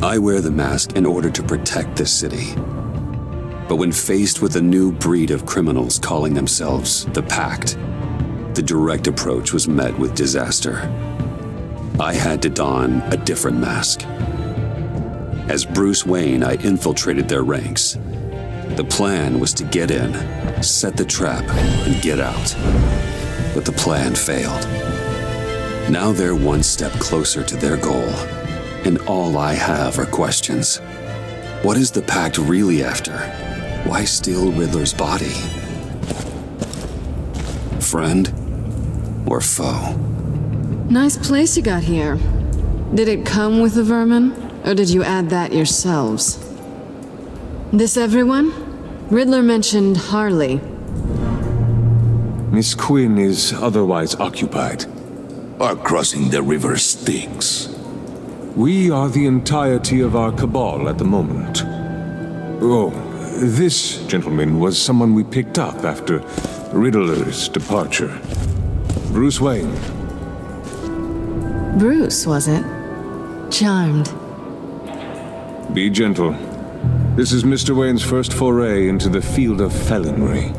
I wear the mask in order to protect this city. But when faced with a new breed of criminals calling themselves the Pact, the direct approach was met with disaster. I had to don a different mask. As Bruce Wayne, I infiltrated their ranks. The plan was to get in, set the trap, and get out. But the plan failed. Now they're one step closer to their goal, and all I have are questions. What is the Pact really after? Why steal Riddler's body? Friend or foe? Nice place you got here. Did it come with the vermin, or did you add that yourselves? This everyone? Riddler mentioned Harley. Miss Quinn is otherwise occupied. Are crossing the river Styx. We are the entirety of our cabal at the moment. Oh, this gentleman was someone we picked up after Riddler's departure. Bruce Wayne. Bruce, was it? Charmed. Be gentle. This is Mr. Wayne's first foray into the field of felonry.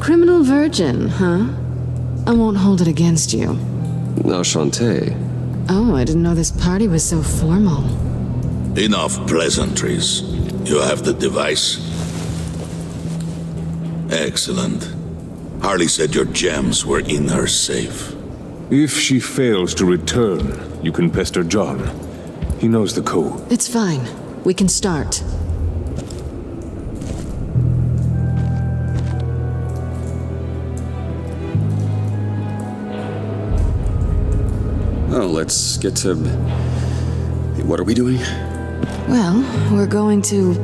Criminal virgin, huh? I won't hold it against you. Enchanté. Oh, I didn't know this party was so formal. Enough pleasantries. You have the device? Excellent. Harley said your gems were in her safe. If she fails to return, you can pester John. He knows the code. It's fine. We can start. Oh, let's get to... What are we doing? Well, we're going to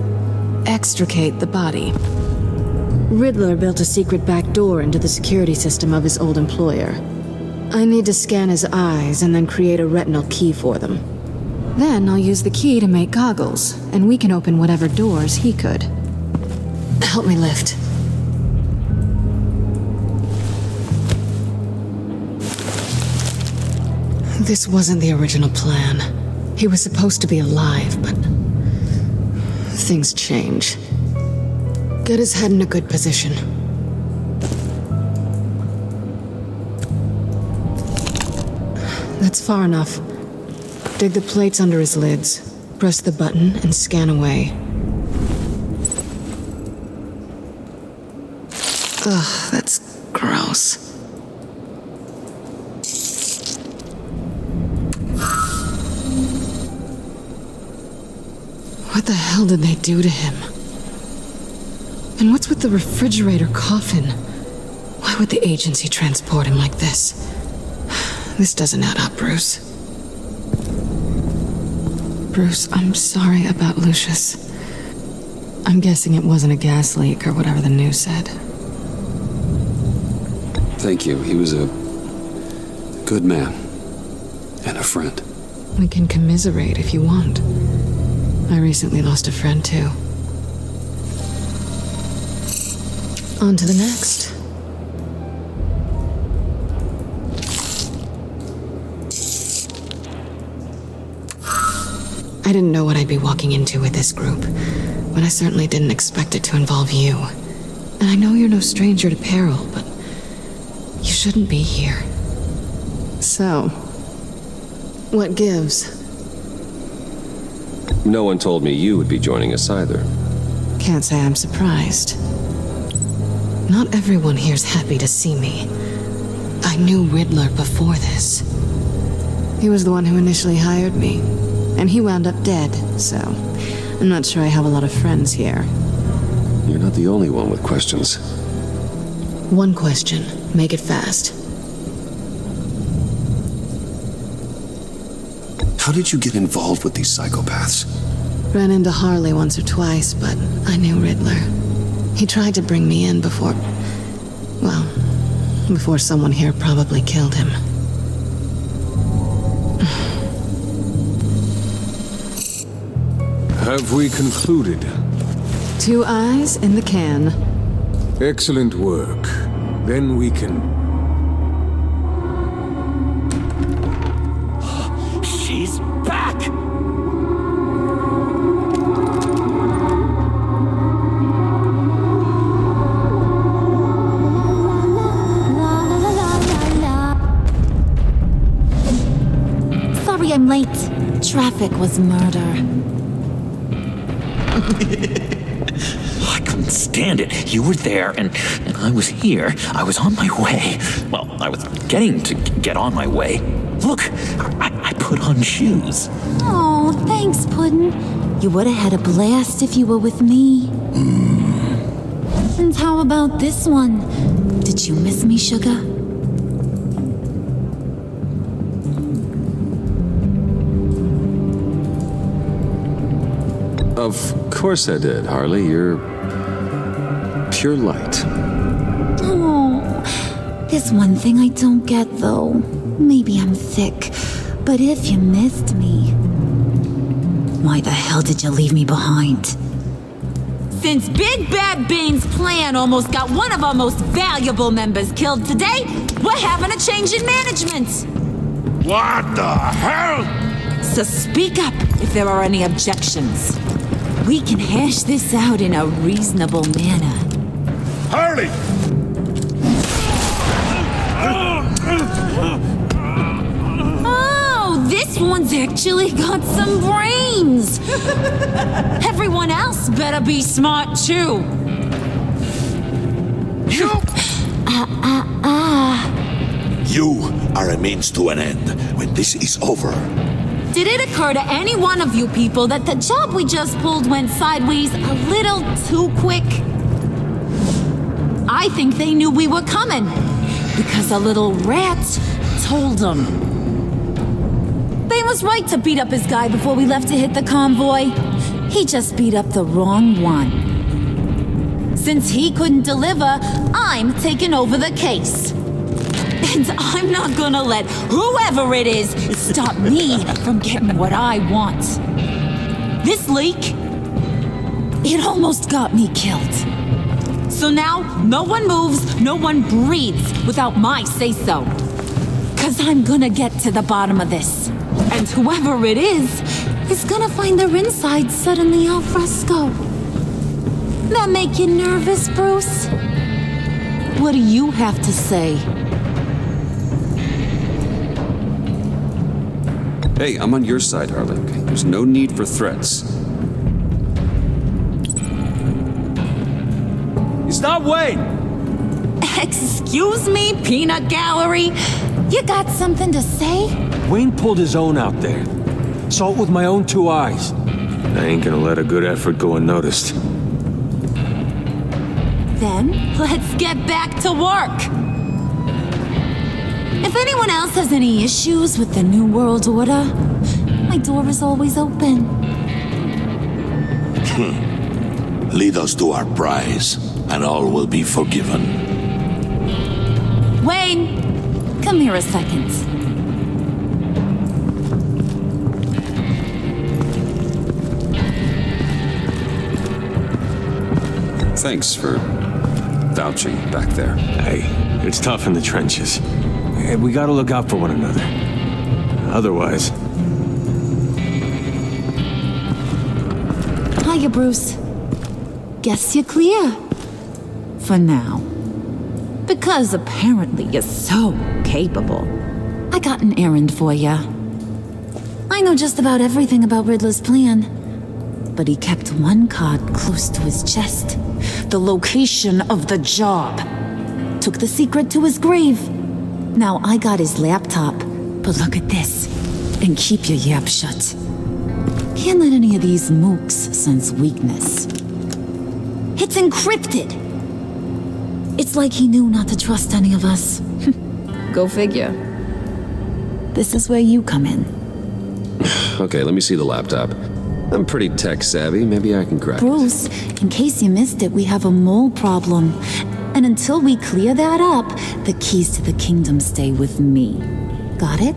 extricate the body. Riddler built a secret back door into the security system of his old employer. I need to scan his eyes and then create a retinal key for them. Then I'll use the key to make goggles, and we can open whatever doors he could. Help me lift. This wasn't the original plan. He was supposed to be alive, but things change. Get his head in a good position. That's far enough. Dig the plates under his lids, press the button, and scan away. Ugh, that's gross. What the hell did they do to him? And what's with the refrigerator coffin? Why would the agency transport him like this? This doesn't add up, Bruce. Bruce, I'm sorry about Lucius. I'm guessing it wasn't a gas leak or whatever the news said. Thank you. He was a good man. And a friend. We can commiserate if you want. I recently lost a friend, too. On to the next. I didn't know what I'd be walking into with this group, but I certainly didn't expect it to involve you. And I know you're no stranger to peril, but you shouldn't be here. So, what gives? No one told me you would be joining us either. Can't say I'm surprised. Not everyone here's happy to see me. I knew Riddler before this. He was the one who initially hired me, and he wound up dead, so I'm not sure I have a lot of friends here. You're not the only one with questions. One question. Make it fast. How did you get involved with these psychopaths? Ran into Harley once or twice, but I knew Riddler. He tried to bring me in before someone here probably killed him. Have we concluded? 2 eyes in the can. Excellent work. Then we can... She's back! sorry I'm late. Traffic was murder. I couldn't stand it. You were there, and I was here. I was on my way. Well, I was getting to get on my way. Look, I put on shoes. Oh, thanks, Puddin'. You would have had a blast if you were with me. And how about this one? Did you miss me, sugar? Of course I did, Harley. You're pure light. Oh, there's one thing I don't get, though. Maybe I'm thick, but if you missed me, why the hell did you leave me behind? Since Big Bad Bane's plan almost got one of our most valuable members killed today, we're having a change in management. What the hell? So speak up if there are any objections. We can hash this out in a reasonable manner. Harley! Oh, this one's actually got some brains. Everyone else better be smart too. You are a means to an end. When this is over, Did it occur to any one of you people that the job we just pulled went sideways a little too quick? I think they knew we were coming, because a little rat told them. Bane was right to beat up his guy before we left to hit the convoy. He just beat up the wrong one. Since he couldn't deliver, I'm taking over the case. And I'm not gonna let whoever it is stop me from getting what I want. This leak, it almost got me killed. So now, no one moves, no one breathes without my say-so. 'Cause I'm gonna get to the bottom of this. And whoever it is gonna find their inside suddenly al fresco. That make you nervous, Bruce? What do you have to say? Hey, I'm on your side, Harley. There's no need for threats. Stop, Wayne! Excuse me, peanut gallery? You got something to say? Wayne pulled his own out there. Saw it with my own two eyes. I ain't gonna let a good effort go unnoticed. Then, let's get back to work. If anyone else has any issues with the New World Order, my door is always open. lead us to our prize, and all will be forgiven. Wayne, come here a second. Thanks for vouching back there. Hey, it's tough in the trenches. Hey, we gotta look out for one another. Otherwise... Hiya, Bruce. Guess you're clear. For now. Because apparently you're so capable. I got an errand for ya. I know just about everything about Riddler's plan. But he kept one card close to his chest. The location of the job. Took the secret to his grave. Now I got his laptop. But look at this. And keep your yap shut. Can't let any of these mooks sense weakness. It's encrypted. It's like he knew not to trust any of us. Go figure. This is where you come in. Okay, let me see the laptop. I'm pretty tech savvy. Maybe I can crack it. Bruce, in case you missed it, we have a mole problem. And until we clear that up, the keys to the kingdom stay with me. Got it?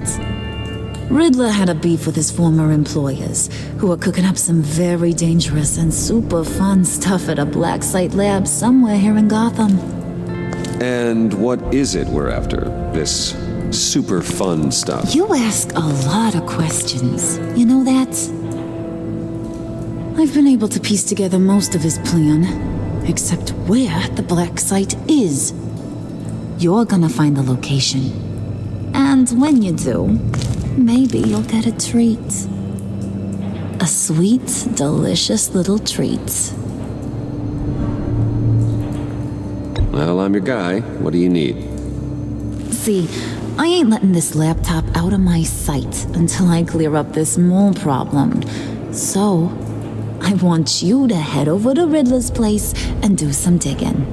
Riddler had a beef with his former employers, who are cooking up some very dangerous and super fun stuff at a black site lab somewhere here in Gotham. And what is it we're after? This super fun stuff? You ask a lot of questions. You know that? I've been able to piece together most of his plan, except where the black site is. You're gonna find the location. And when you do, maybe you'll get a treat. A sweet, delicious little treat. Well, I'm your guy. What do you need? See, I ain't letting this laptop out of my sight until I clear up this mole problem. So, I want you to head over to Riddler's place and do some digging.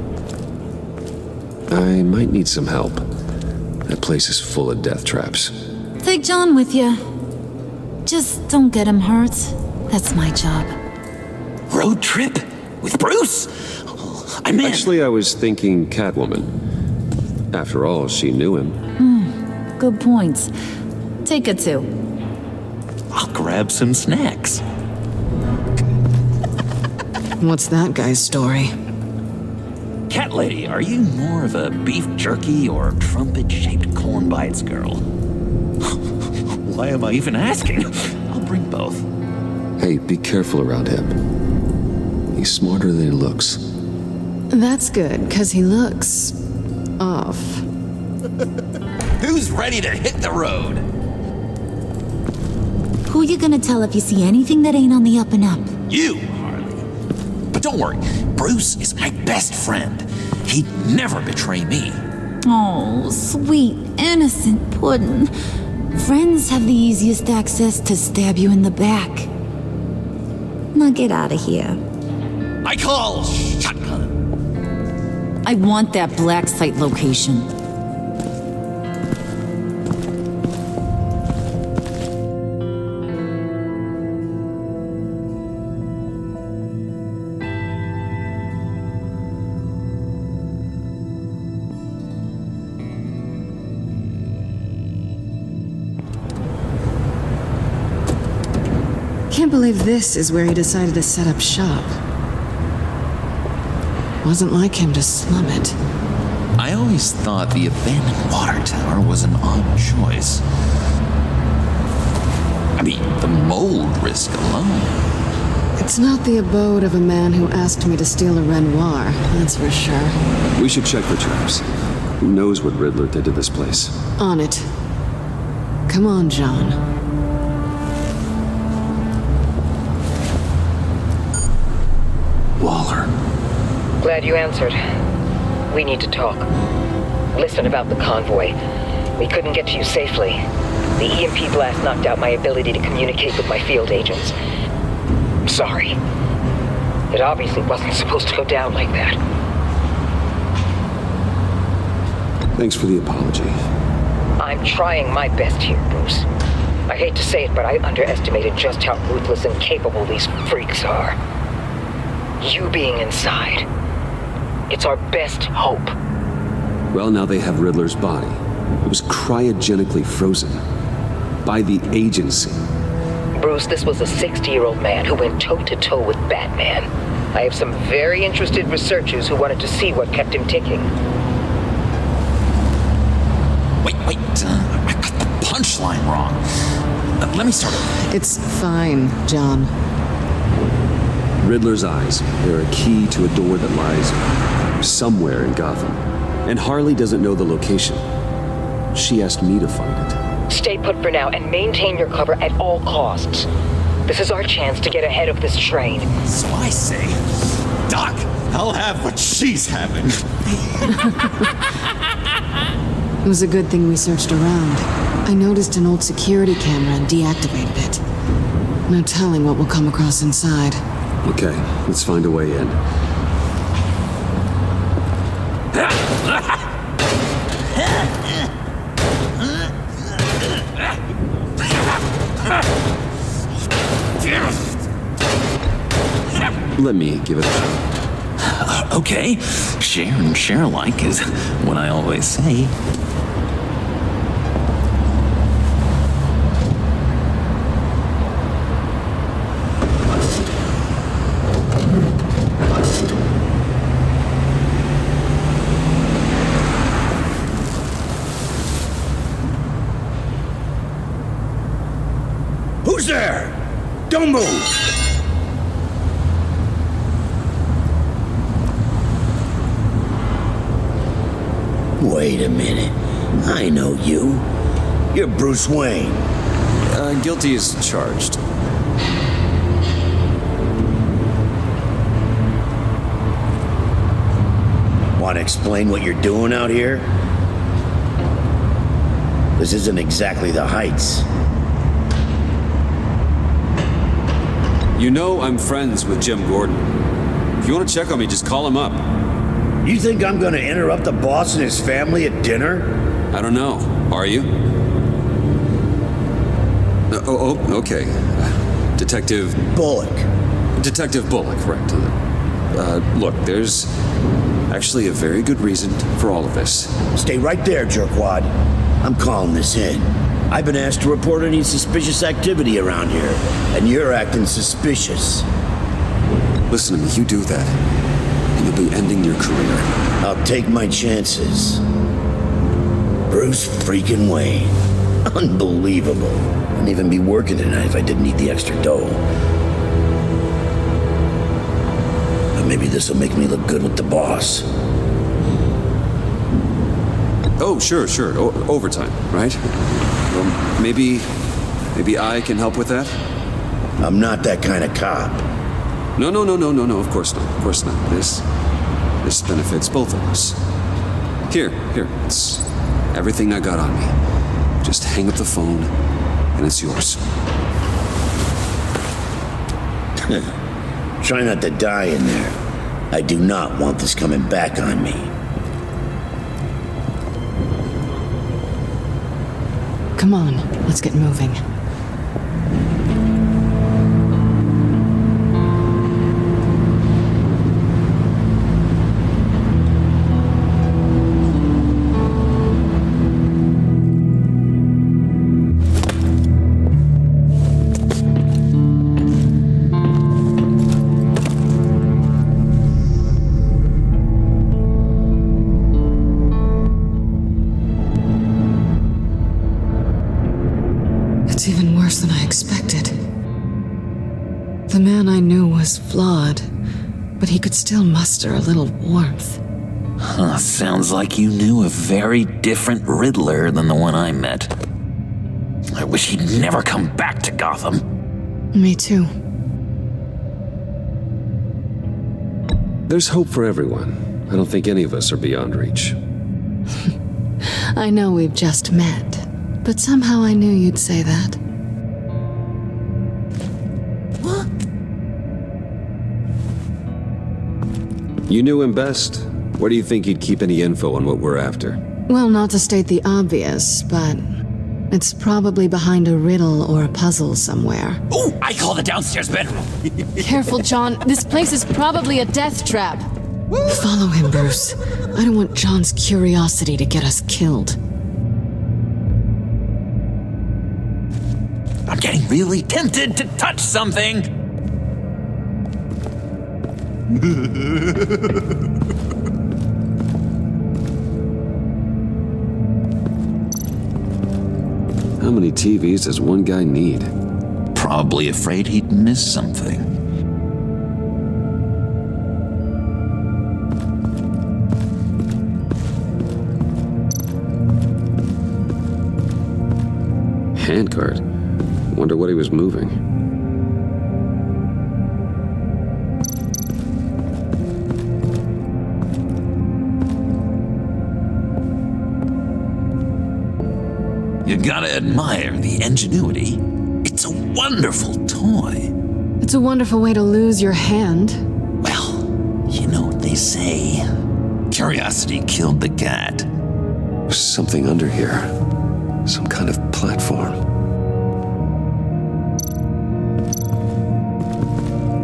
I might need some help. That place is full of death traps. Take John with you. Just don't get him hurt. That's my job. Road trip? With Bruce? I'm in. Actually, I was thinking Catwoman. After all, she knew him. Good point. Take her too. I'll grab some snacks. What's that guy's story? Cat lady, are you more of a beef jerky or trumpet-shaped corn bites girl? Why am I even asking? I'll bring both. Hey, be careful around him. He's smarter than he looks. That's good, because he looks... off. Who's ready to hit the road? Who you gonna tell if you see anything that ain't on the up and up? You, Harley. But don't worry, Bruce is my best friend. He'd never betray me. Oh, sweet, innocent puddin'. Friends have the easiest access to stab you in the back. Now get out of here. I call shotgun. I want that black site location. Can't believe this is where he decided to set up shop. Wasn't like him to slum it. I always thought the abandoned water tower was an odd choice. I mean, the mold risk alone. It's not the abode of a man who asked me to steal a Renoir, that's for sure. We should check for traps. Who knows what Riddler did to this place? On it. Come on, John. Waller. Glad you answered. We need to talk. Listen about the convoy. We couldn't get to you safely. The EMP blast knocked out my ability to communicate with my field agents. I'm sorry. It obviously wasn't supposed to go down like that. Thanks for the apology. I'm trying my best here, Bruce. I hate to say it, but I underestimated just how ruthless and capable these freaks are. You being inside. It's our best hope. Well, now they have Riddler's body. It was cryogenically frozen. By the agency. Bruce, this was a 60-year-old man who went toe-to-toe with Batman. I have some very interested researchers who wanted to see what kept him ticking. Wait, I got the punchline wrong. Let me start over. It's fine, John. Riddler's eyes. They're a key to a door that lies somewhere in Gotham. And Harley doesn't know the location. She asked me to find it. Stay put for now and maintain your cover at all costs. This is our chance to get ahead of this train. So I say, Doc, I'll have what she's having. It was a good thing we searched around. I noticed an old security camera and deactivated it. No telling what we'll come across inside. Okay, let's find a way in. Let me give it a shot. Okay, share and share alike is what I always say. Who's there? Don't move! Wait a minute. I know you. You're Bruce Wayne. Guilty as charged. Want to explain what you're doing out here? This isn't exactly the Heights. You know I'm friends with Jim Gordon. If you want to check on me, just call him up. You think I'm gonna interrupt the boss and his family at dinner? I don't know. Are you? Okay. Detective Bullock. Detective Bullock, right. Look, there's actually a very good reason for all of this. Stay right there, jerkwad. I'm calling this in. I've been asked to report any suspicious activity around here, and you're acting suspicious. Listen to me, you do that, and you'll be ending your career. I'll take my chances. Bruce freaking Wayne. Unbelievable. Wouldn't even be working tonight if I didn't need the extra dough. But maybe this will make me look good with the boss. Oh, sure. Overtime, right? Well, maybe I can help with that? I'm not that kind of cop. No, of course not. This benefits both of us. Here, it's everything I got on me. Just hang up the phone, and it's yours. Try not to die in there. I do not want this coming back on me. Come on, let's get moving. It's even worse than I expected. The man I knew was flawed, but he could still muster a little warmth. Huh, sounds like you knew a very different Riddler than the one I met. I wish he'd never come back to Gotham. Me too. There's hope for everyone. I don't think any of us are beyond reach. I know we've just met, but somehow I knew you'd say that. What? You knew him best. Where do you think he'd keep any info on what we're after? Well, not to state the obvious, but it's probably behind a riddle or a puzzle somewhere. Oh, I call the downstairs bedroom. Careful, John. This place is probably a death trap. Follow him, Bruce. I don't want John's curiosity to get us killed. I'm getting really tempted to touch something. How many TVs does one guy need? Probably afraid he'd miss something. Handcart. Wonder what he was moving. You gotta admire the ingenuity. It's a wonderful toy. It's a wonderful way to lose your hand. Well, you know what they say. Curiosity killed the cat. There's something under here. Some kind of platform.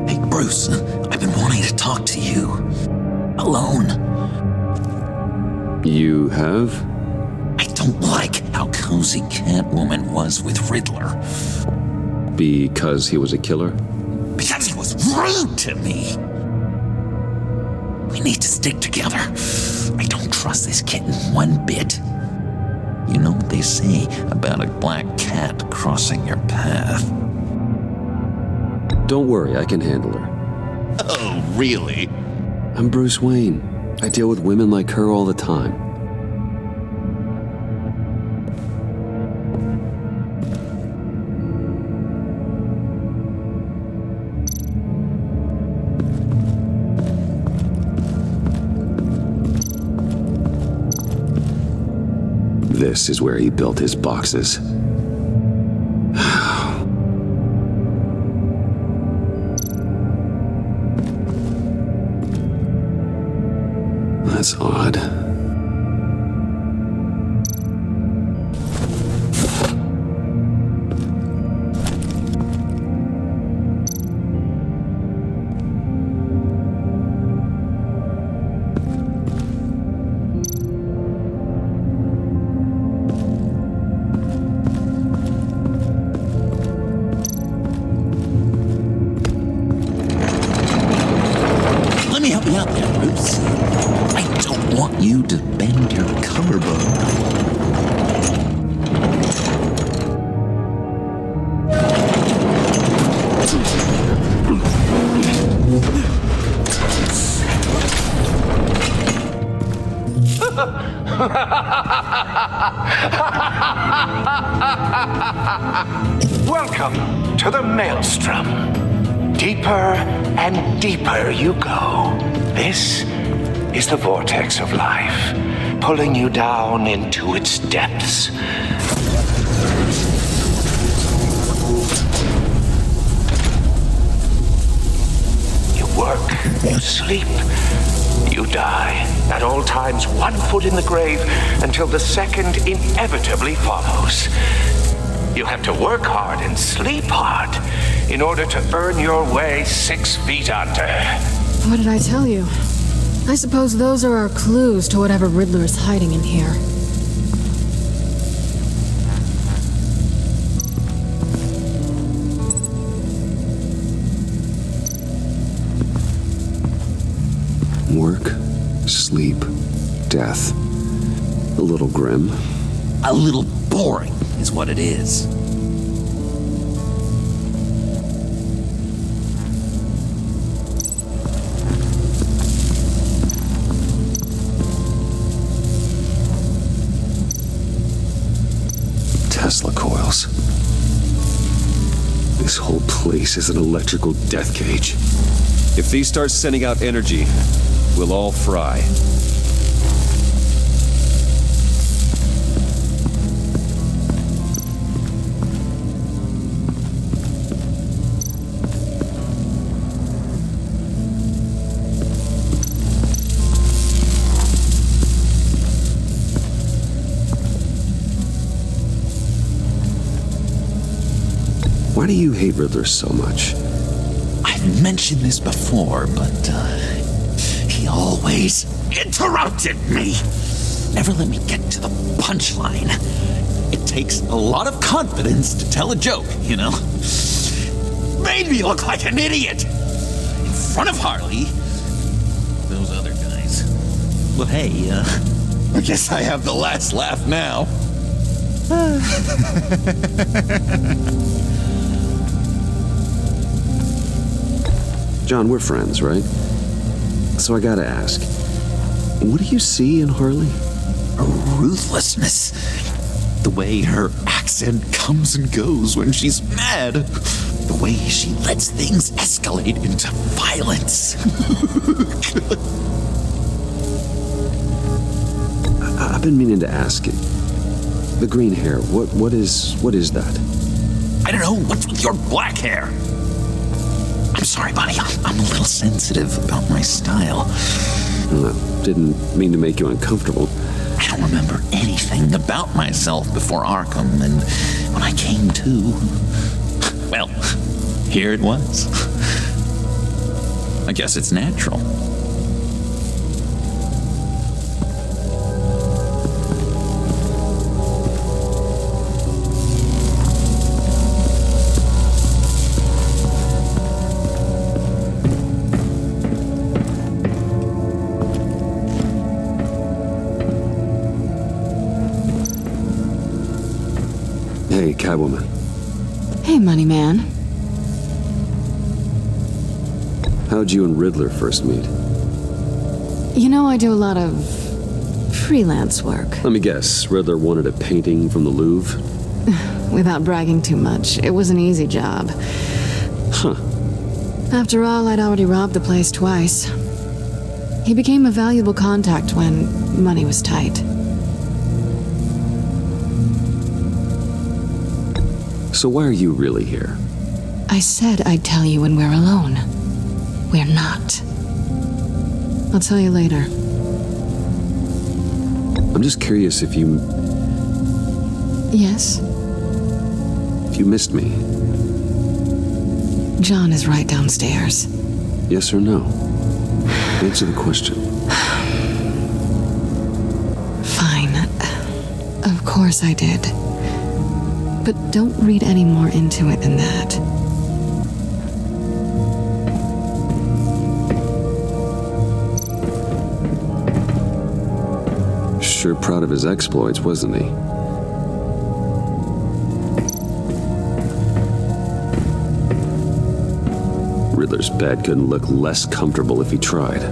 Hey, Bruce, I've been wanting to talk to you. Alone. You have? I don't like how cozy Catwoman was with Riddler. Because he was a killer? Because he was rude to me. We need to stick together. I don't trust this kitten one bit. You know what they say about a black cat crossing your path? Don't worry, I can handle her. Oh, really? I'm Bruce Wayne. I deal with women like her all the time. this is where he built his boxes. That's odd. Let me help you out there, Bruce. I don't want you to bend your collarbone. Welcome to the Maelstrom. Deeper and deeper you go. This is the vortex of life, pulling you down into its depths. You work, you sleep, you die. At all times, 1 foot in the grave until the second inevitably follows. You have to work hard and sleep hard in order to earn your way 6 feet under. What did I tell you? I suppose those are our clues to whatever Riddler is hiding in here. Work, sleep, death. A little grim. A little boring is what it is. Tesla coils. This whole place is an electrical death cage. If these start sending out energy, we'll all fry. Why do you hate Riddler so much? I've mentioned this before, but he always interrupted me. Never let me get to the punchline. It takes a lot of confidence to tell a joke, you know? Made me look like an idiot. In front of Harley. Those other guys. Well, hey, I guess I have the last laugh now. John, we're friends, right? So I gotta ask, what do you see in Harley? A ruthlessness. The way her accent comes and goes when she's mad. The way she lets things escalate into violence. I've been meaning to ask it. The green hair, what is that? I don't know, what's with your black hair? I'm sorry, buddy. I'm a little sensitive about my style. I didn't mean to make you uncomfortable. I don't remember anything about myself before Arkham, and when I came to, well, here it was. I guess it's natural. Hey, Catwoman. Hey, Money Man. How'd you and Riddler first meet? You know, I do a lot of freelance work. Let me guess, Riddler wanted a painting from the Louvre? Without bragging too much, it was an easy job. Huh. After all, I'd already robbed the place twice. He became a valuable contact when money was tight. So why are you really here? I said I'd tell you when we're alone. We're not. I'll tell you later. I'm just curious if you... Yes? If you missed me. John is right downstairs. Yes or no? Answer the question. Fine. Of course I did. But don't read any more into it than that. Sure proud of his exploits, wasn't he? Riddler's bed couldn't look less comfortable if he tried.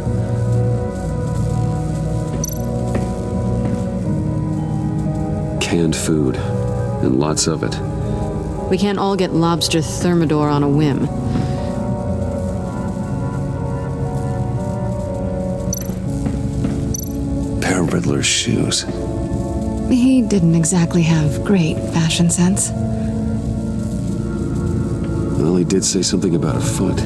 Canned food, and lots of it. We can't all get lobster thermidor on a whim. Pair of Riddler's shoes. He didn't exactly have great fashion sense. Well, he did say something about a foot.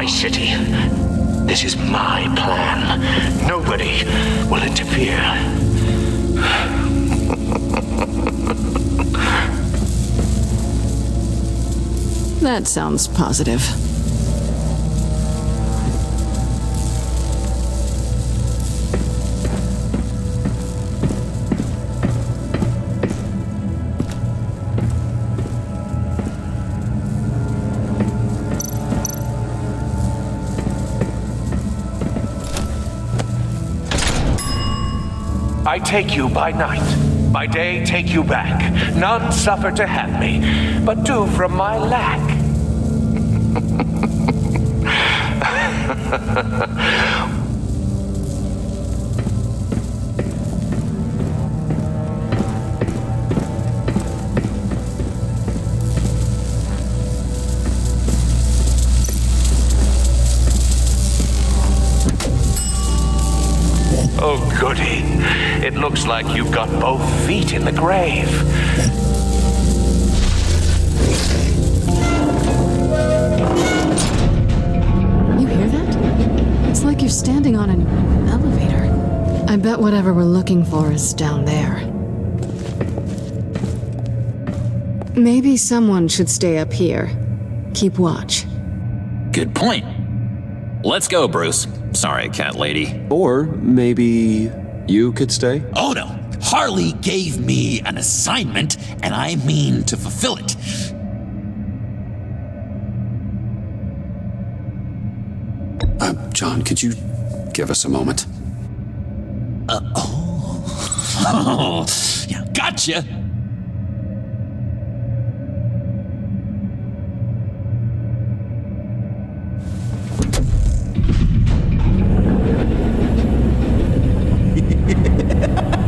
City. This is my plan. Nobody will interfere. That sounds positive. I take you by night, by day take you back. None suffer to have me, but do from my lack. Oh, goody. It looks like you've got both feet in the grave. You hear that? It's like you're standing on an elevator. I bet whatever we're looking for is down there. Maybe someone should stay up here. Keep watch. Good point. Let's go, Bruce. Sorry, cat lady. Or maybe you could stay? Oh no! Harley gave me an assignment, and I mean to fulfill it. John, could you give us a moment? Oh, yeah, gotcha!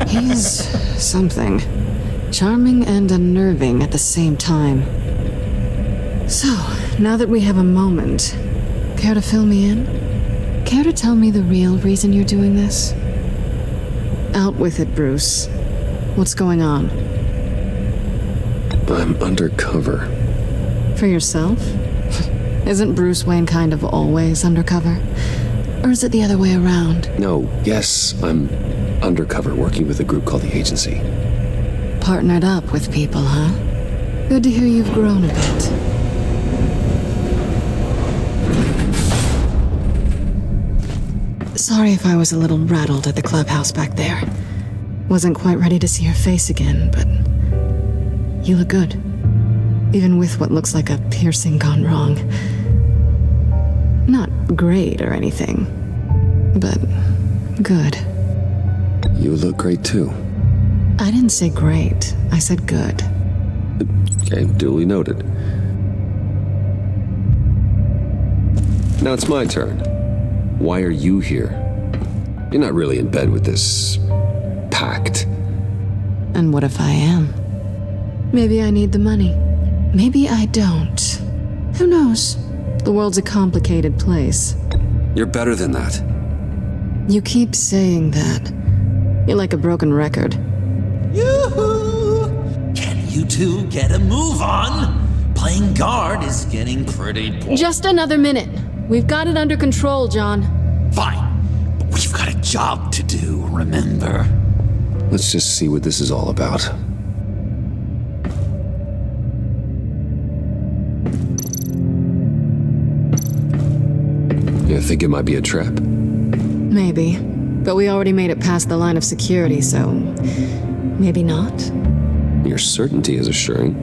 He's something. Charming and unnerving at the same time. So, now that we have a moment, care to fill me in? Care to tell me the real reason you're doing this? Out with it, Bruce. What's going on? I'm undercover. For yourself? Isn't Bruce Wayne kind of always undercover? Or is it the other way around? No, yes, I'm undercover working with a group called the Agency. Partnered up with people, huh? Good to hear you've grown a bit. Sorry if I was a little rattled at the clubhouse back there. Wasn't quite ready to see your face again, but you look good. Even with what looks like a piercing gone wrong. Not great or anything, but good. You look great too. I didn't say great. I said good. Okay, duly noted. Now it's my turn. Why are you here? You're not really in bed with this pact. And what if I am? Maybe I need the money. Maybe I don't. Who knows? The world's a complicated place. You're better than that. You keep saying that. You're like a broken record. Yoo-hoo! Can you two get a move on? Playing guard is getting pretty boring. Just another minute. We've got it under control, John. Fine, but we've got a job to do, remember? Let's just see what this is all about. You think it might be a trap? Maybe. But we already made it past the line of security, so maybe not. Your certainty is assuring.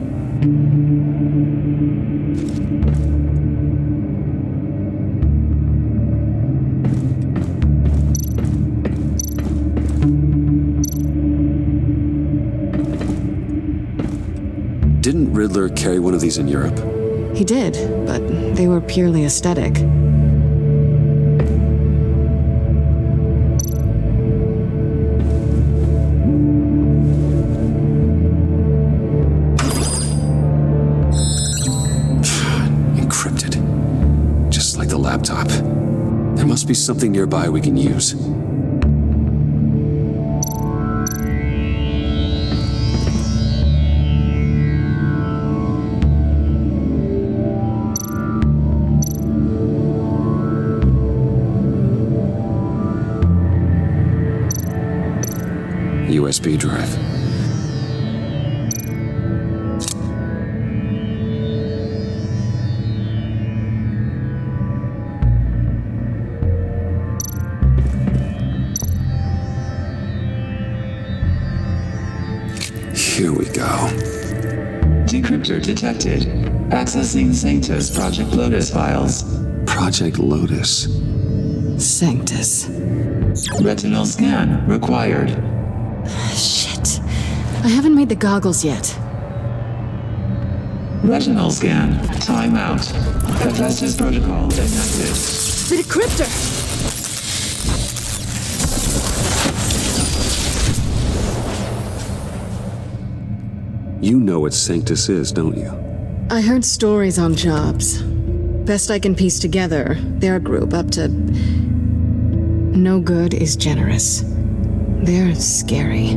Didn't Riddler carry one of these in Europe? He did, but they were purely aesthetic. Encrypted. Just like the laptop. There must be something nearby we can use. USB drive. Here we go. Decryptor detected. Accessing Sanctus Project Lotus files. Project Lotus. Sanctus. Retinal scan required. Shit. I haven't made the goggles yet. Retinal scan. Timeout. Hephaestus protocol enacted. The decryptor! You know what Sanctus is, don't you? I heard stories on jobs. Best I can piece together, their group up to... No good is generous. They're scary.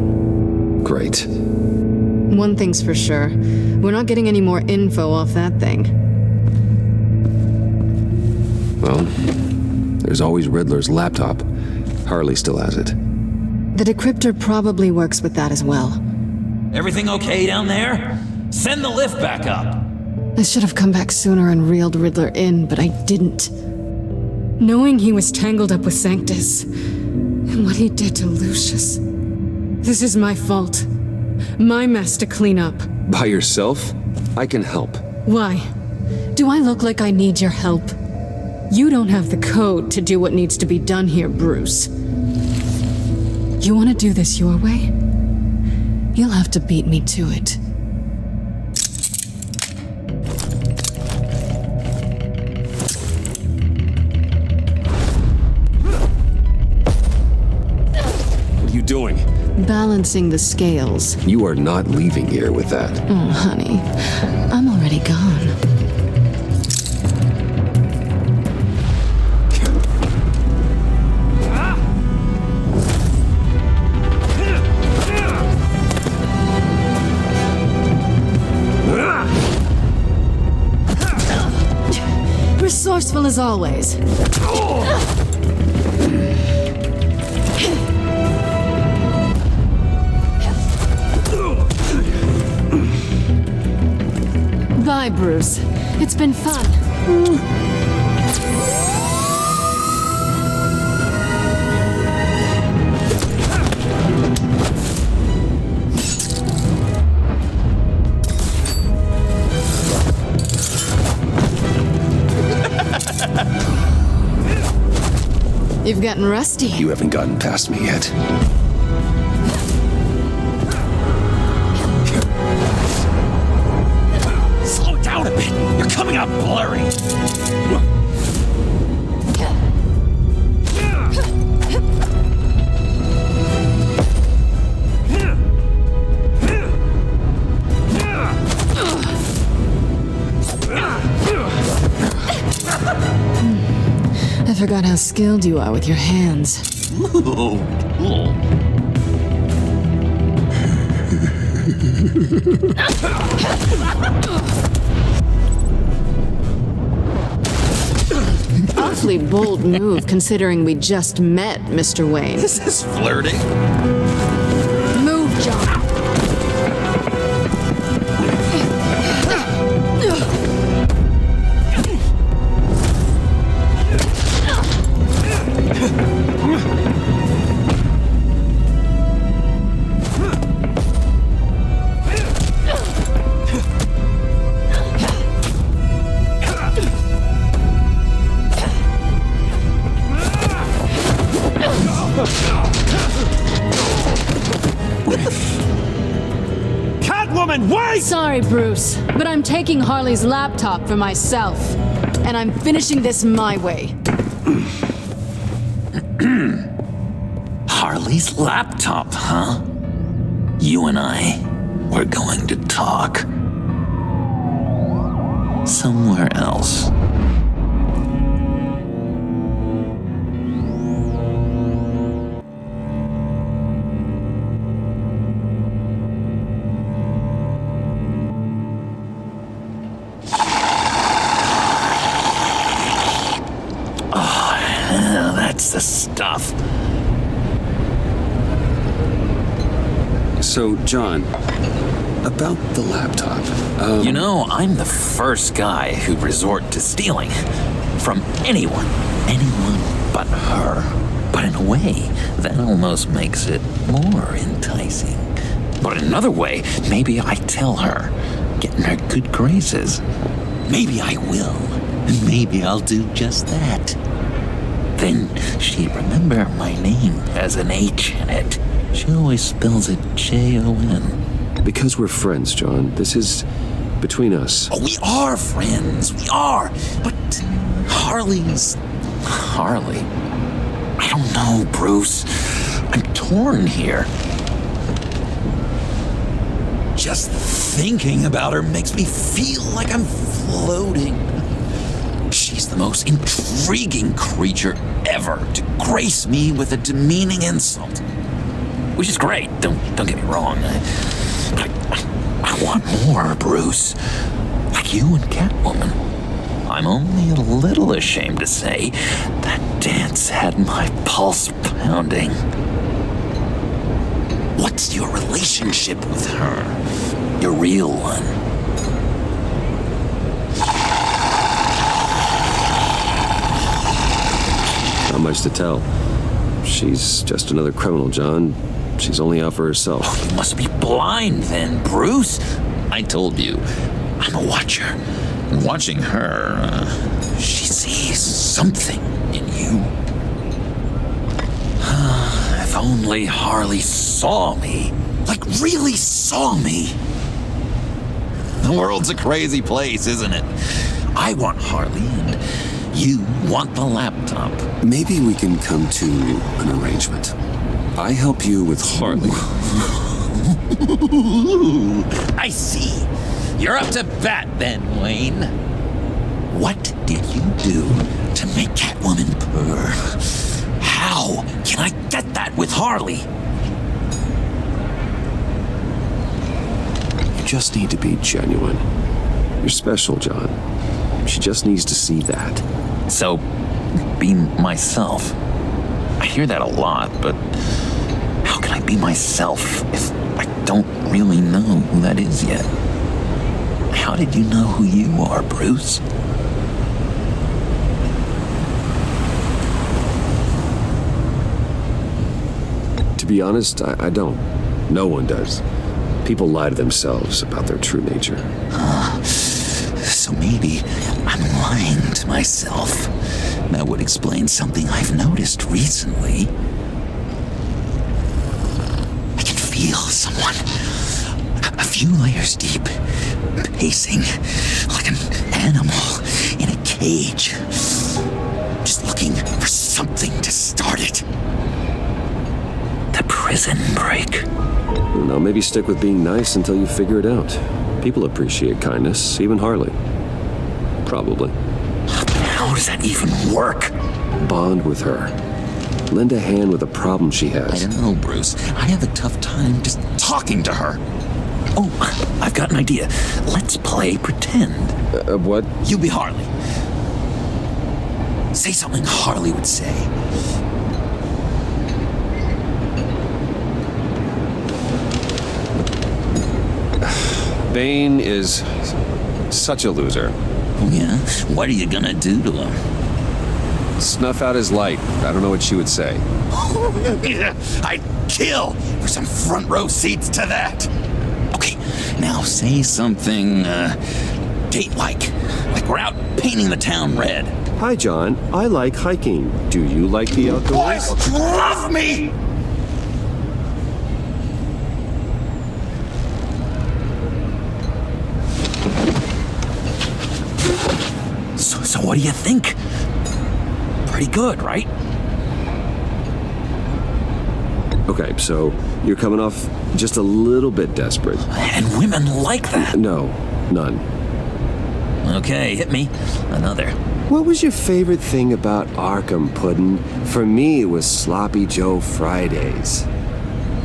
Great. One thing's for sure. We're not getting any more info off that thing. Well, there's always Riddler's laptop. Harley still has it. The decryptor probably works with that as well. Everything okay down there? Send the lift back up. I should have come back sooner and reeled Riddler in, but I didn't. Knowing he was tangled up with Sanctus, and what he did to Lucius. This is my fault. My mess to clean up. By yourself? I can help. Why? Do I look like I need your help? You don't have the code to do what needs to be done here, Bruce. You want to do this your way? You'll have to beat me to it. What are you doing? Balancing the scales. You are not leaving here with that. Oh, honey. I'm already gone. Resourceful as always. Bye, Bruce. It's been fun. You've getting rusty. You haven't gotten past me yet. Slow down a bit. You're coming out blurry. I forgot how skilled you are with your hands. Awfully bold move, considering we just met, Mr. Wayne. This is flirting. Move, John. Sorry, Bruce, but I'm taking Harley's laptop for myself. And I'm finishing this my way. Harley's laptop, huh? You and I, we're going to talk. Somewhere else. The stuff. So, John, about the laptop. You know, I'm the first guy who'd resort to stealing from anyone but her. But in a way, that almost makes it more enticing. But in another way, maybe I tell her, get in her good graces. Maybe I will, and maybe I'll do just that. Then she'd remember my name as an H in it. She always spells it Jon. Because we're friends, John. This is between us. Oh, we are friends. We are. But Harley's... Harley? I don't know, Bruce. I'm torn here. Just thinking about her makes me feel like I'm floating. She's the most intriguing creature ever to grace me with a demeaning insult. Which is great, don't get me wrong. But I want more, Bruce. Like you and Catwoman. I'm only a little ashamed to say that dance had my pulse pounding. What's your relationship with her? Your real one? Not much to tell. She's just another criminal, John. She's only out for herself. Oh, you must be blind then, Bruce. I told you, I'm a watcher. And watching her, she sees something in you. If only Harley saw me. Like, really saw me. The world's a crazy place, isn't it? I want Harley, and you want the laptop. Maybe we can come to an arrangement. I help you with Harley. I see. You're up to bat then, Wayne. What did you do to make Catwoman purr? How can I get that with Harley? You just need to be genuine. You're special, John. She just needs to see that. So, be myself. I hear that a lot, but how can I be myself if I don't really know who that is yet? How did you know who you are, Bruce? To be honest, I don't. No one does. People lie to themselves about their true nature. So maybe I'm lying to myself. That would explain something I've noticed recently. I can feel someone a few layers deep, pacing like an animal in a cage, just looking for something to start it. The prison break. No, maybe stick with being nice until you figure it out. People appreciate kindness, even Harley. Probably. How does that even work? Bond with her. Lend a hand with a problem she has. I don't know, Bruce. I have a tough time just talking to her. Oh, I've got an idea. Let's play pretend. What? You be Harley. Say something Harley would say. Bane is such a loser. Oh, yeah? What are you gonna do to him? Snuff out his light. I don't know what she would say. I'd kill for some front row seats to that. Okay, now say something, date-like. Like we're out painting the town red. Hi, John. I like hiking. Do you like the outdoors? Boys, love me! So what do you think? Pretty good, right? Okay, so you're coming off just a little bit desperate. And women like that. No, none. Okay, hit me. Another. What was your favorite thing about Arkham, Puddin'? For me, it was Sloppy Joe Fridays.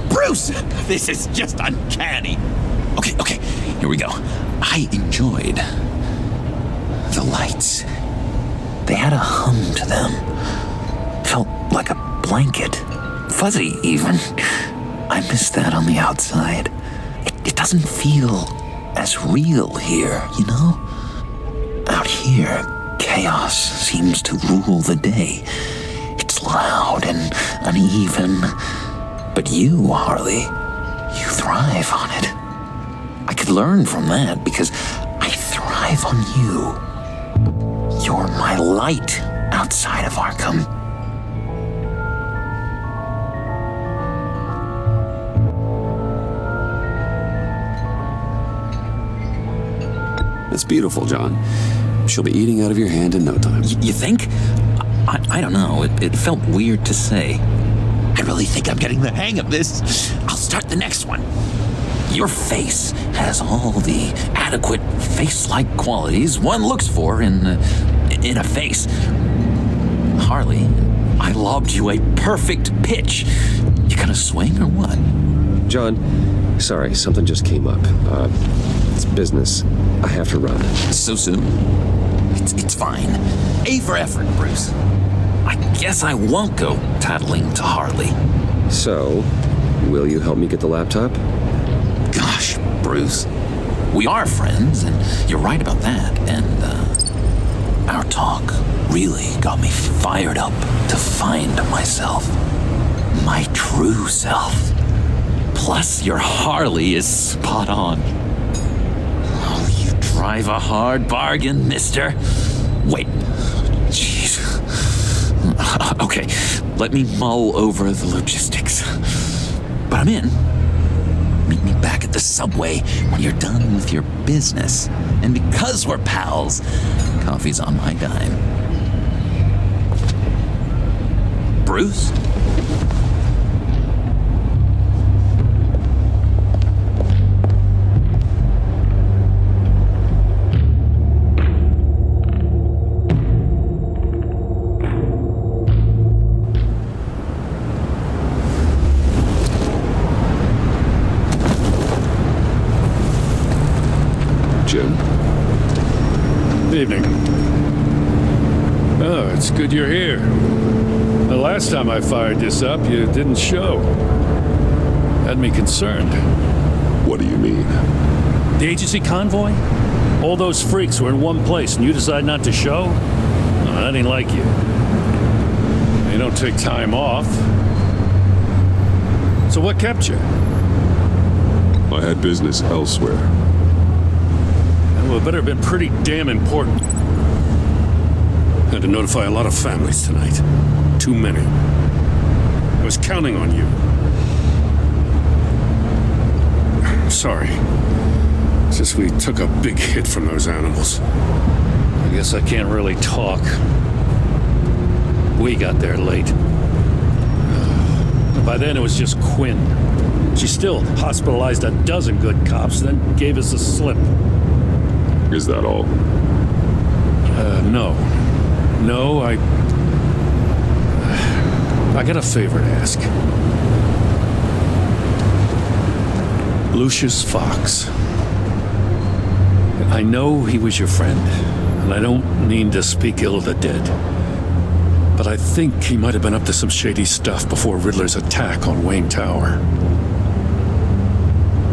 Bruce! This is just uncanny. Okay, here we go. I enjoyed the lights. They had a hum to them. Felt like a blanket. Fuzzy, even. I miss that on the outside. It doesn't feel as real here, you know? Out here, chaos seems to rule the day. It's loud and uneven. But you, Harley, you thrive on it. I could learn from that because I thrive on you. You're my light outside of Arkham. It's beautiful, John. She'll be eating out of your hand in no time. You think? I don't know. It felt weird to say. I really think I'm getting the hang of this. I'll start the next one. Your face has all the adequate face-like qualities one looks for in a face. Harley, I lobbed you a perfect pitch. You gonna swing or what? John, sorry, something just came up. It's business. I have to run. So soon? It's fine. A for effort, Bruce. I guess I won't go tattling to Harley. So, will you help me get the laptop? Gosh, Bruce. We are friends, and you're right about that. And, our talk really got me fired up to find myself. My true self. Plus, your Harley is spot on. Oh, you drive a hard bargain, mister. Wait. Jeez. Okay, let me mull over the logistics. But I'm in. Meet me back at the subway when you're done with your business. And because we're pals, coffee's on my dime. Bruce? Jim? Evening. Oh, it's good you're here. The last time I fired this up, you didn't show. Had me concerned. What do you mean? The agency convoy? All those freaks were in one place and you decide not to show? Oh, that ain't like you. You don't take time off. So what kept you? I had business elsewhere. Well, it better have been pretty damn important. Had to notify a lot of families tonight. Too many. I was counting on you. Sorry. It's just we took a big hit from those animals. I guess I can't really talk. We got there late. By then it was just Quinn. She still hospitalized a dozen good cops, then gave us a slip. Is that all? No. No, I got a favor to ask. Lucius Fox. I know he was your friend, and I don't mean to speak ill of the dead. But I think he might have been up to some shady stuff before Riddler's attack on Wayne Tower.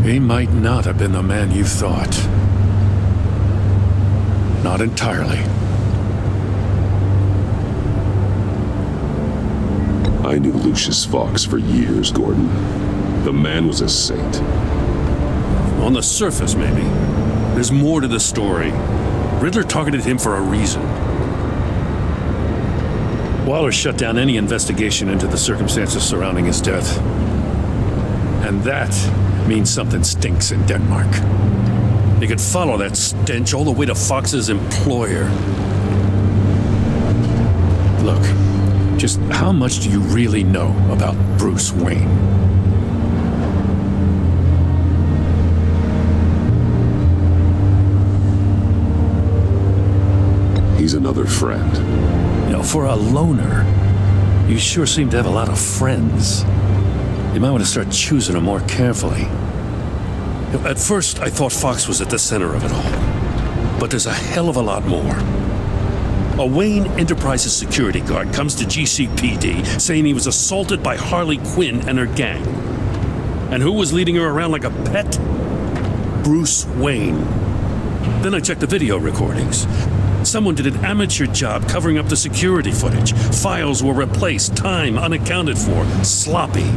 He might not have been the man you thought. Not entirely. I knew Lucius Fox for years, Gordon. The man was a saint. On the surface, maybe. There's more to the story. Riddler targeted him for a reason. Waller shut down any investigation into the circumstances surrounding his death. And that means something stinks in Denmark. You could follow that stench all the way to Fox's employer. Look, just how much do you really know about Bruce Wayne? He's another friend. You know, for a loner, you sure seem to have a lot of friends. You might want to start choosing them more carefully. At first, I thought Fox was at the center of it all. But there's a hell of a lot more. A Wayne Enterprises security guard comes to GCPD saying he was assaulted by Harley Quinn and her gang. And who was leading her around like a pet? Bruce Wayne. Then I checked the video recordings. Someone did an amateur job covering up the security footage. Files were replaced, time unaccounted for, sloppy.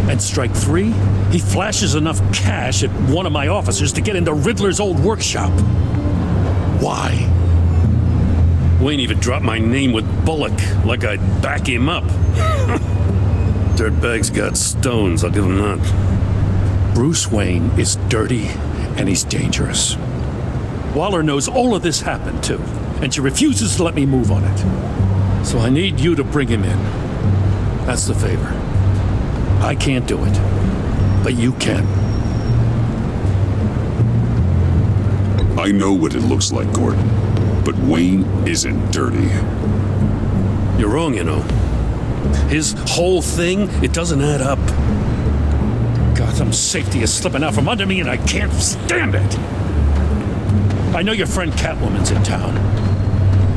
And strike three, he flashes enough cash at one of my officers to get into Riddler's old workshop. Why? Wayne even dropped my name with Bullock, like I'd back him up. Dirtbag's got stones, I'll give him that. Bruce Wayne is dirty and he's dangerous. Waller knows all of this happened too, and she refuses to let me move on it. So I need you to bring him in. That's the favor. I can't do it, but you can. I know what it looks like, Gordon, but Wayne isn't dirty. You're wrong, you know. His whole thing, it doesn't add up. Gotham's safety is slipping out from under me and I can't stand it. I know your friend Catwoman's in town.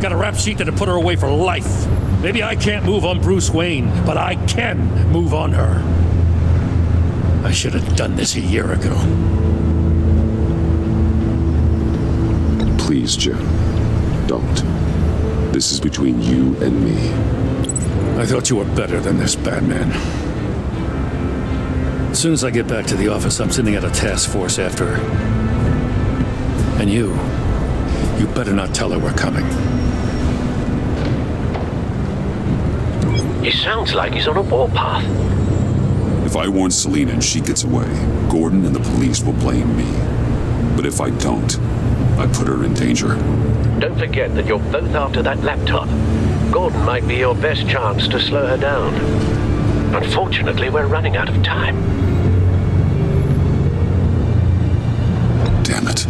Got a rap sheet that'll put her away for life. Maybe I can't move on Bruce Wayne, but I can move on her. I should have done this a year ago. Please, Jim, don't. This is between you and me. I thought you were better than this, Batman. As soon as I get back to the office, I'm sending out a task force after her. And you better not tell her we're coming. He sounds like he's on a warpath. If I warn Selina and she gets away, Gordon and the police will blame me. But if I don't, I put her in danger. Don't forget that you're both after that laptop. Gordon might be your best chance to slow her down. Unfortunately, we're running out of time. Damn it.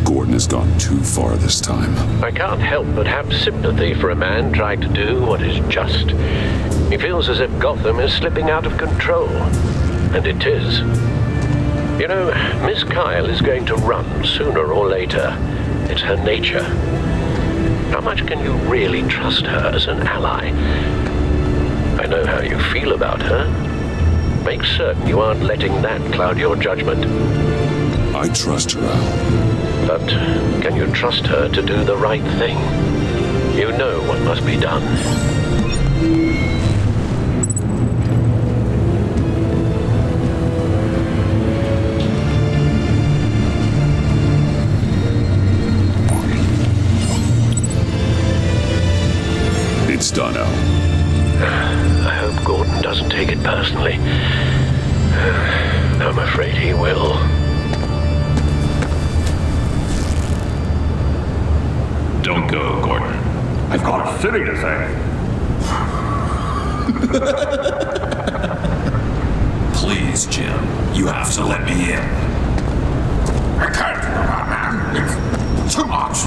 Gordon has gone too far this time. I can't help but have sympathy for a man trying to do what is just. He feels as if Gotham is slipping out of control. And it is. You know, Miss Kyle is going to run sooner or later. It's her nature. How much can you really trust her as an ally? I know how you feel about her. Make certain you aren't letting that cloud your judgment. I trust her, Al. But can you trust her to do the right thing? You know what must be done. take it personally. I'm afraid he will. Don't go, Gordon. I've got a city to save. Please, Jim. You have to let me in. I can't, man. It's too much.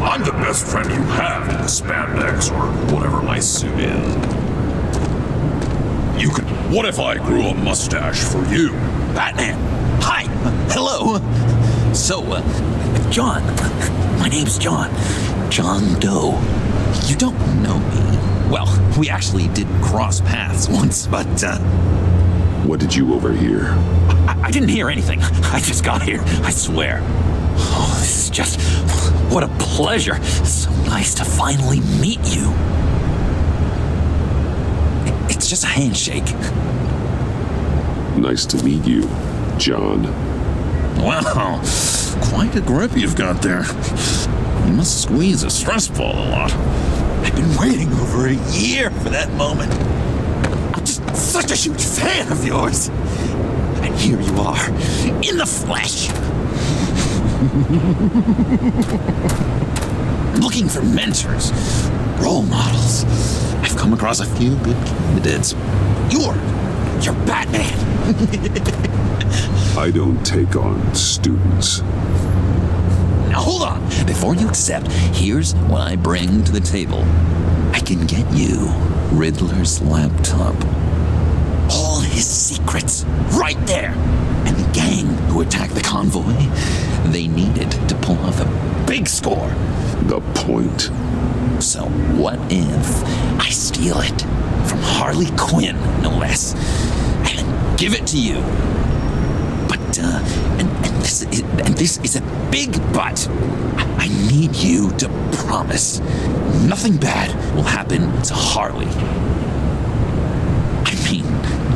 I'm the best friend you have in the spandex or whatever my suit is. You could. What if I grew a mustache for you? Batman! Hi! Hello! So, John. My name's John. John Doe. You don't know me. Well, we actually did cross paths once, but, What did you overhear? I didn't hear anything. I just got here, I swear. Oh, this is just... What a pleasure. So nice to finally meet you. It's just a handshake. Nice to meet you, John. Wow, quite a grip you've got there. You must squeeze a stress ball a lot. I've been waiting over a year for that moment. I'm just such a huge fan of yours. And here you are, in the flesh. Looking for mentors, role models. I've come across a few good candidates. You're Batman. I don't take on students. Now hold on. Before you accept, here's what I bring to the table. I can get you Riddler's laptop. All his secrets, right there. And the gang who attacked the convoy, they needed to pull off a big score. The point. So what if I steal it from Harley Quinn, no less, and give it to you? But, and this is a big but. I need you to promise nothing bad will happen to Harley. I mean,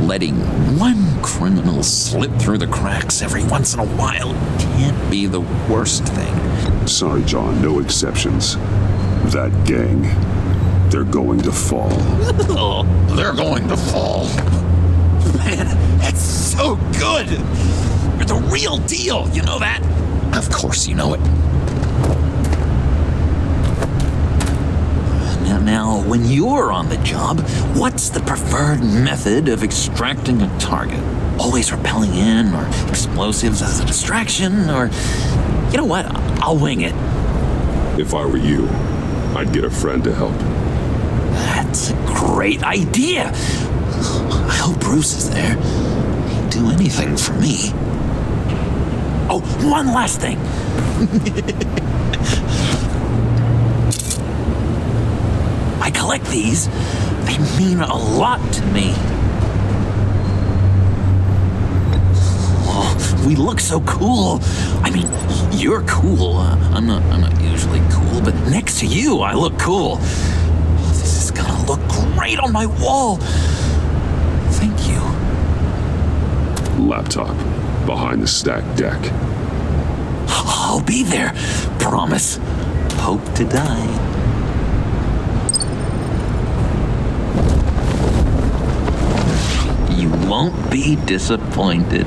letting one criminal slip through the cracks every once in a while can't be the worst thing. Sorry, John, no exceptions. That gang, they're going to fall. Oh, they're going to fall. Man, that's so good! You're the real deal, you know that? Of course you know it. Now, when you're on the job, what's the preferred method of extracting a target? Always rappelling in, or explosives as a distraction, or... You know what? I'll wing it. If I were you, I'd get a friend to help. That's a great idea. I hope Bruce is there. He'd do anything for me. Oh, one last thing. I collect these. They mean a lot to me. Oh, we look so cool. I mean, you're cool. I'm not usually cool, but next to you, I look cool. This is gonna look great on my wall. Thank you. Laptop, behind the stacked deck. I'll be there. Promise. Hope to die. You won't be disappointed.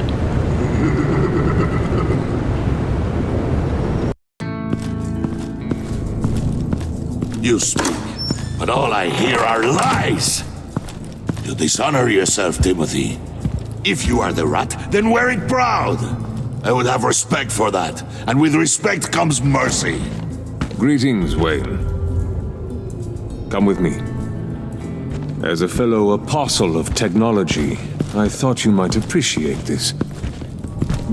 You speak, but all I hear are lies. You dishonor yourself, Timothy. If you are the rat, then wear it proud. I would have respect for that, and with respect comes mercy. Greetings, Wayne. Come with me. As a fellow apostle of technology, I thought you might appreciate this.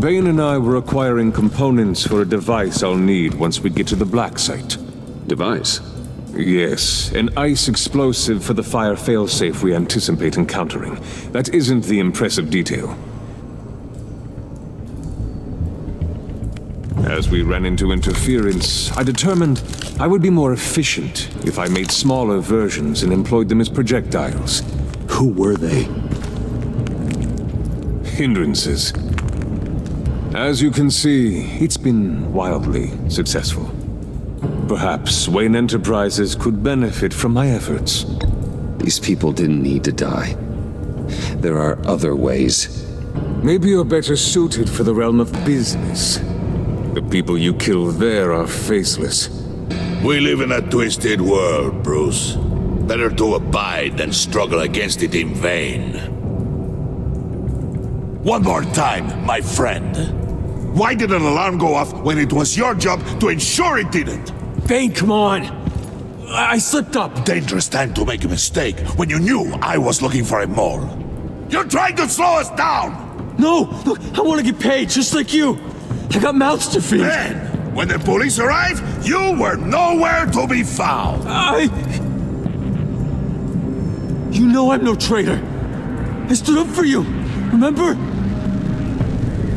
Bane and I were acquiring components for a device I'll need once we get to the Black Site. Device? Yes, an ice explosive for the fire failsafe we anticipate encountering. That isn't the impressive detail. As we ran into interference, I determined I would be more efficient if I made smaller versions and employed them as projectiles. Who were they? Hindrances. As you can see, it's been wildly successful. Perhaps Wayne Enterprises could benefit from my efforts. These people didn't need to die. There are other ways. Maybe you're better suited for the realm of business. The people you kill there are faceless. We live in a twisted world, Bruce. Better to abide than struggle against it in vain. One more time, my friend. Why did an alarm go off when it was your job to ensure it didn't? Bane, come on! I slipped up. Dangerous time to make a mistake when you knew I was looking for a mole. You're trying to slow us down! No! Look, I want to get paid, just like you! I got mouths to feed! Then, when the police arrived, you were nowhere to be found! You know I'm no traitor! I stood up for you, remember?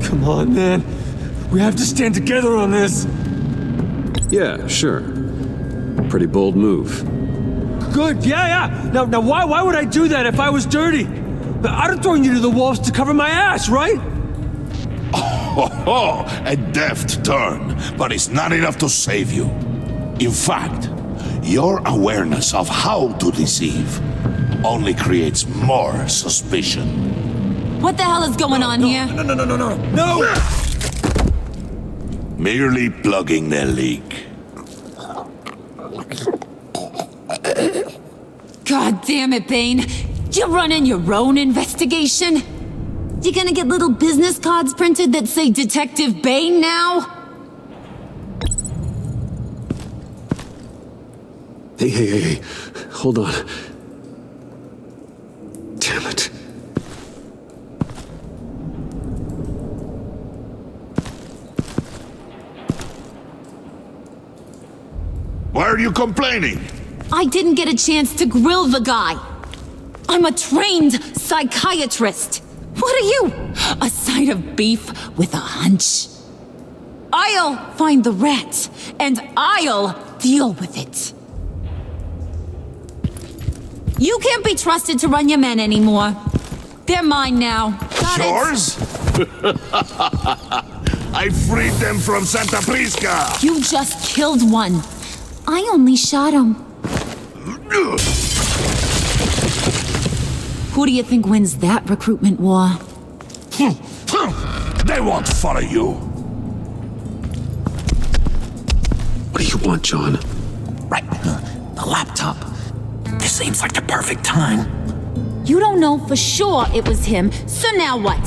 Come on, man. We have to stand together on this! Yeah, sure. Pretty bold move. Good, yeah. Now why would I do that if I was dirty? I'd have thrown you to the wolves to cover my ass, right? Oh, a deft turn, but it's not enough to save you. In fact, your awareness of how to deceive only creates more suspicion. What the hell is going on here? No! Merely plugging the leak. God damn it, Bane. You're running your own investigation? You gonna get little business cards printed that say Detective Bane now? Hey. Hold on. Damn it. Why are you complaining? I didn't get a chance to grill the guy. I'm a trained psychiatrist. What are you? A side of beef with a hunch? I'll find the rat, and I'll deal with it. You can't be trusted to run your men anymore. They're mine now. Got Yours? I freed them from Santa Prisca! You just killed one. I only shot him. Who do you think wins that recruitment war? They won't follow you. What do you want, John? Right, the laptop. This seems like the perfect time. You don't know for sure it was him, so now what?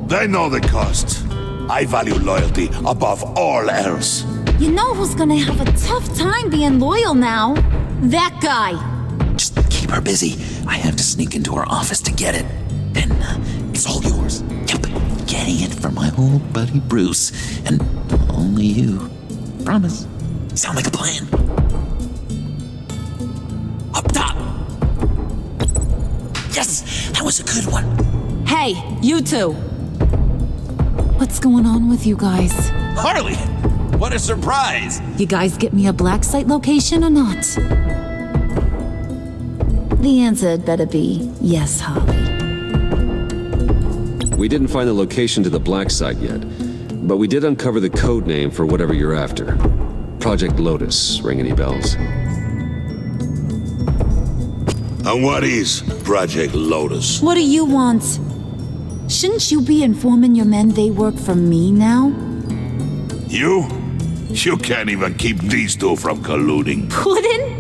They know the cost. I value loyalty above all else. You know who's gonna have a tough time being loyal now? That guy. Just keep her busy. I have to sneak into her office to get it. Then it's all yours. Yep, getting it from my old buddy Bruce. And only you. Promise. Sound like a plan? Up top! Yes, that was a good one. Hey, you two. What's going on with you guys? Harley! What a surprise! You guys get me a black site location or not? The answer had better be yes, Harley. We didn't find the location to the black site yet, but we did uncover the code name for whatever you're after. Project Lotus. Ring any bells? And what is Project Lotus? What do you want? Shouldn't you be informing your men they work for me now? You? You can't even keep these two from colluding. Puddin'?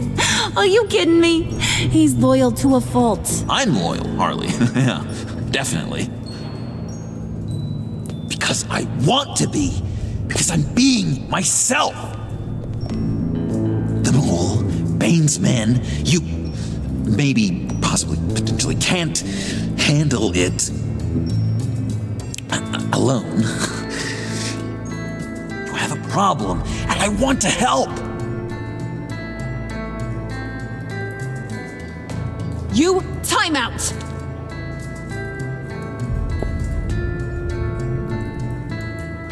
Are you kidding me? He's loyal to a fault. I'm loyal, Harley. Yeah, definitely. Because I want to be. Because I'm being myself. The mole, Bane's men, you maybe, possibly, potentially can't handle it alone. You have a problem, and I want to help. You, time out!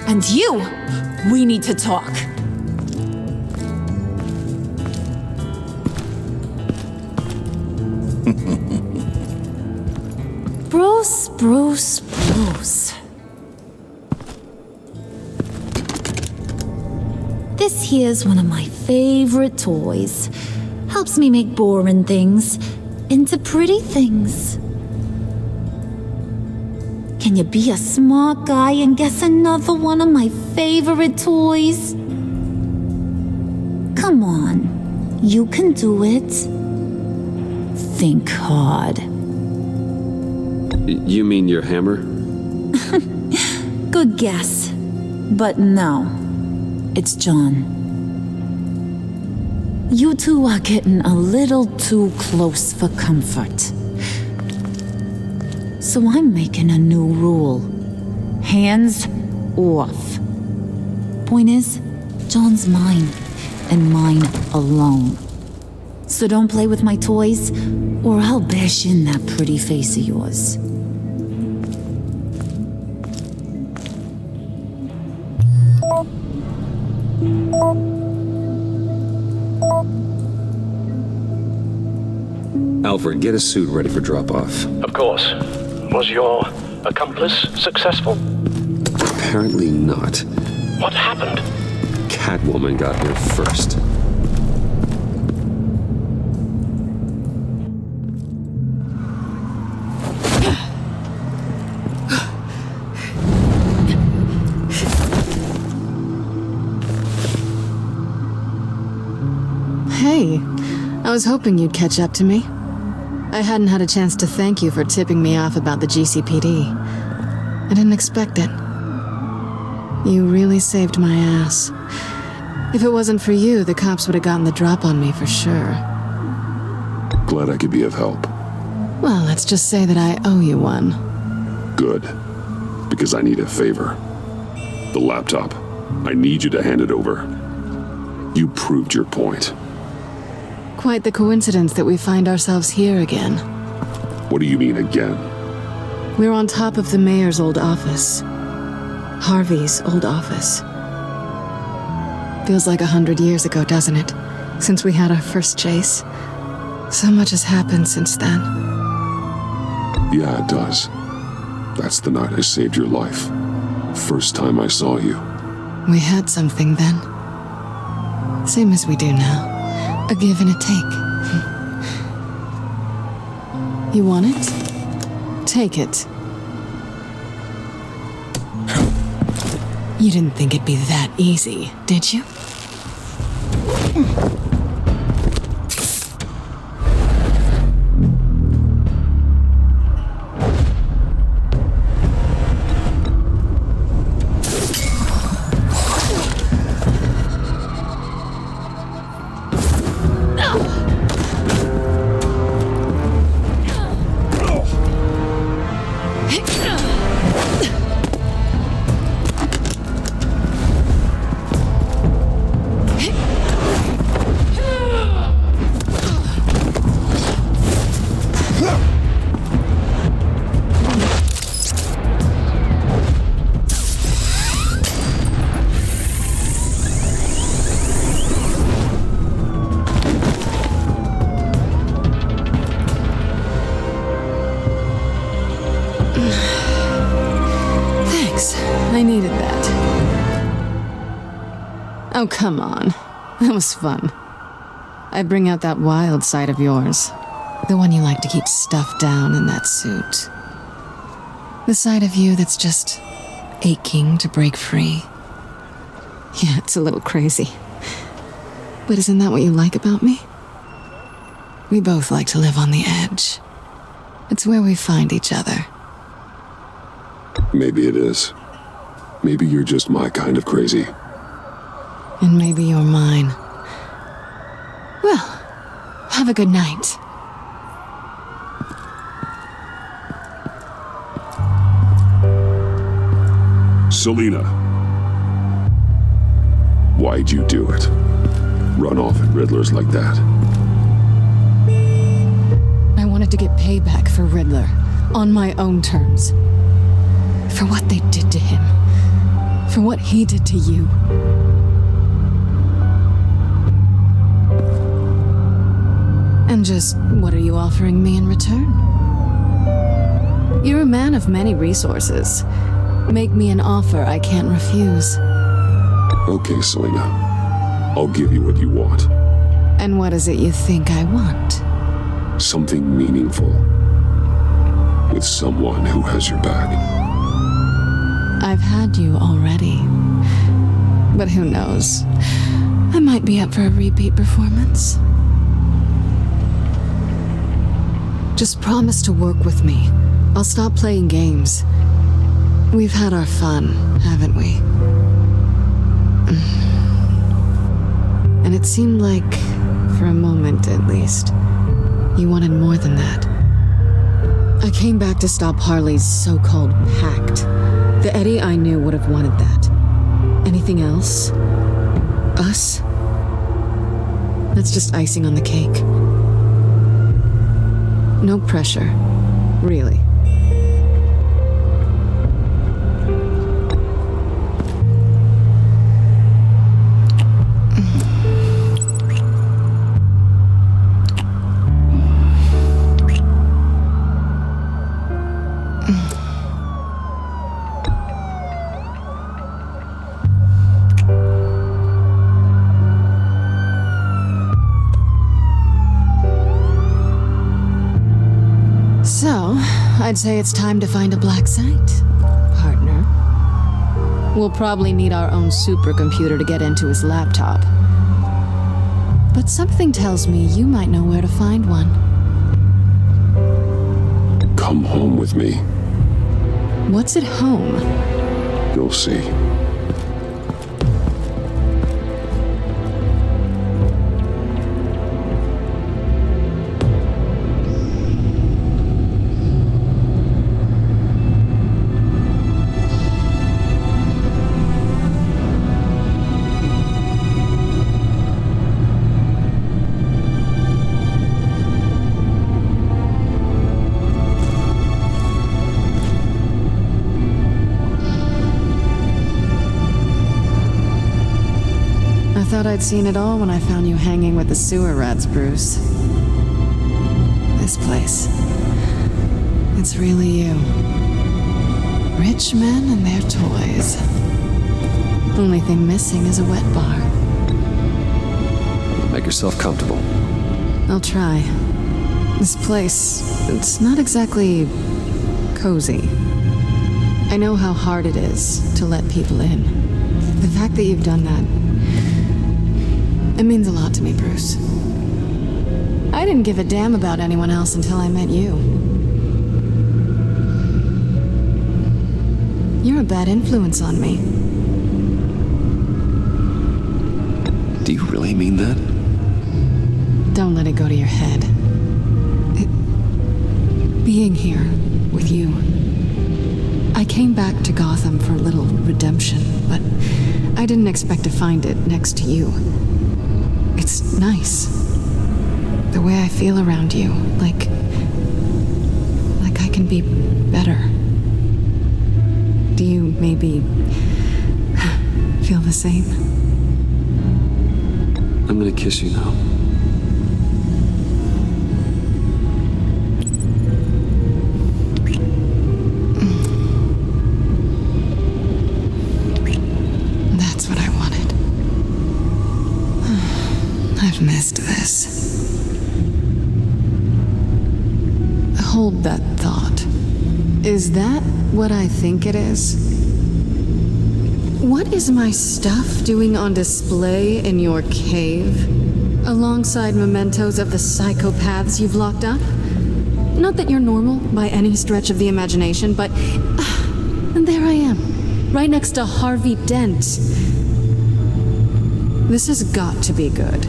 And you, we need to talk. Bruce. This here's one of my favorite toys. Helps me make boring things into pretty things. Can you be a smart guy and guess another one of my favorite toys? Come on, you can do it. Think hard. You mean your hammer? Good guess. But no, it's John. You two are getting a little too close for comfort. So I'm making a new rule. Hands off. Point is, John's mine, and mine alone. So don't play with my toys, or I'll bash in that pretty face of yours. Alfred, get a suit ready for drop-off. Of course. Was your accomplice successful? Apparently not. What happened? Catwoman got here first. Hey, I was hoping you'd catch up to me. I hadn't had a chance to thank you for tipping me off about the GCPD. I didn't expect it. You really saved my ass. If it wasn't for you, the cops would have gotten the drop on me for sure. Glad I could be of help. Well, let's just say that I owe you one. Good. Because I need a favor. The laptop. I need you to hand it over. You proved your point. Quite the coincidence that we find ourselves here again. What do you mean again? We're on top of the mayor's old office. Harvey's old office. Feels like 100 years ago, doesn't it? Since we had our first chase. So much has happened since then. Yeah, it does. That's the night I saved your life. First time I saw you. We had something then. Same as we do now. A give and a take. You want it? Take it. You didn't think it'd be that easy, did you? I needed that. Oh, come on. That was fun. I bring out that wild side of yours. The one you like to keep stuffed down in that suit. The side of you that's just aching to break free. Yeah, it's a little crazy. But isn't that what you like about me? We both like to live on the edge. It's where we find each other. Maybe it is. Maybe you're just my kind of crazy. And maybe you're mine. Well, have a good night. Selina. Why'd you do it? Run off at Riddlers like that? I wanted to get payback for Riddler, on my own terms. For what they did to him. For what he did to you. And just, what are you offering me in return? You're a man of many resources. Make me an offer I can't refuse. Okay, Selina. I'll give you what you want. And what is it you think I want? Something meaningful. With someone who has your back. I've had you already. But who knows? I might be up for a repeat performance. Just promise to work with me. I'll stop playing games. We've had our fun, haven't we? And it seemed like, for a moment at least, you wanted more than that. I came back to stop Harley's so-called pact. The Eddie I knew would have wanted that. Anything else? Us? That's just icing on the cake. No pressure, really. I'd say it's time to find a black site, partner. We'll probably need our own supercomputer to get into his laptop. But something tells me you might know where to find one. Come home with me. What's at home? You'll see. I thought I'd seen it all when I found you hanging with the sewer rats, Bruce. This place. It's really you. Rich men and their toys. Only thing missing is a wet bar. Make yourself comfortable. I'll try. This place, it's not exactly cozy. I know how hard it is to let people in. The fact that you've done that, it means a lot to me, Bruce. I didn't give a damn about anyone else until I met you. You're a bad influence on me. Do you really mean that? Don't let it go to your head. Being here with you. I came back to Gotham for a little redemption, but I didn't expect to find it next to you. It's nice. The way I feel around you, like I can be better. Do you maybe feel the same? I'm gonna kiss you now. That's what I wanted. I've missed this. Hold that thought. Is that what I think it is? What is my stuff doing on display in your cave? Alongside mementos of the psychopaths you've locked up? Not that you're normal by any stretch of the imagination, but and there I am, right next to Harvey Dent. This has got to be good.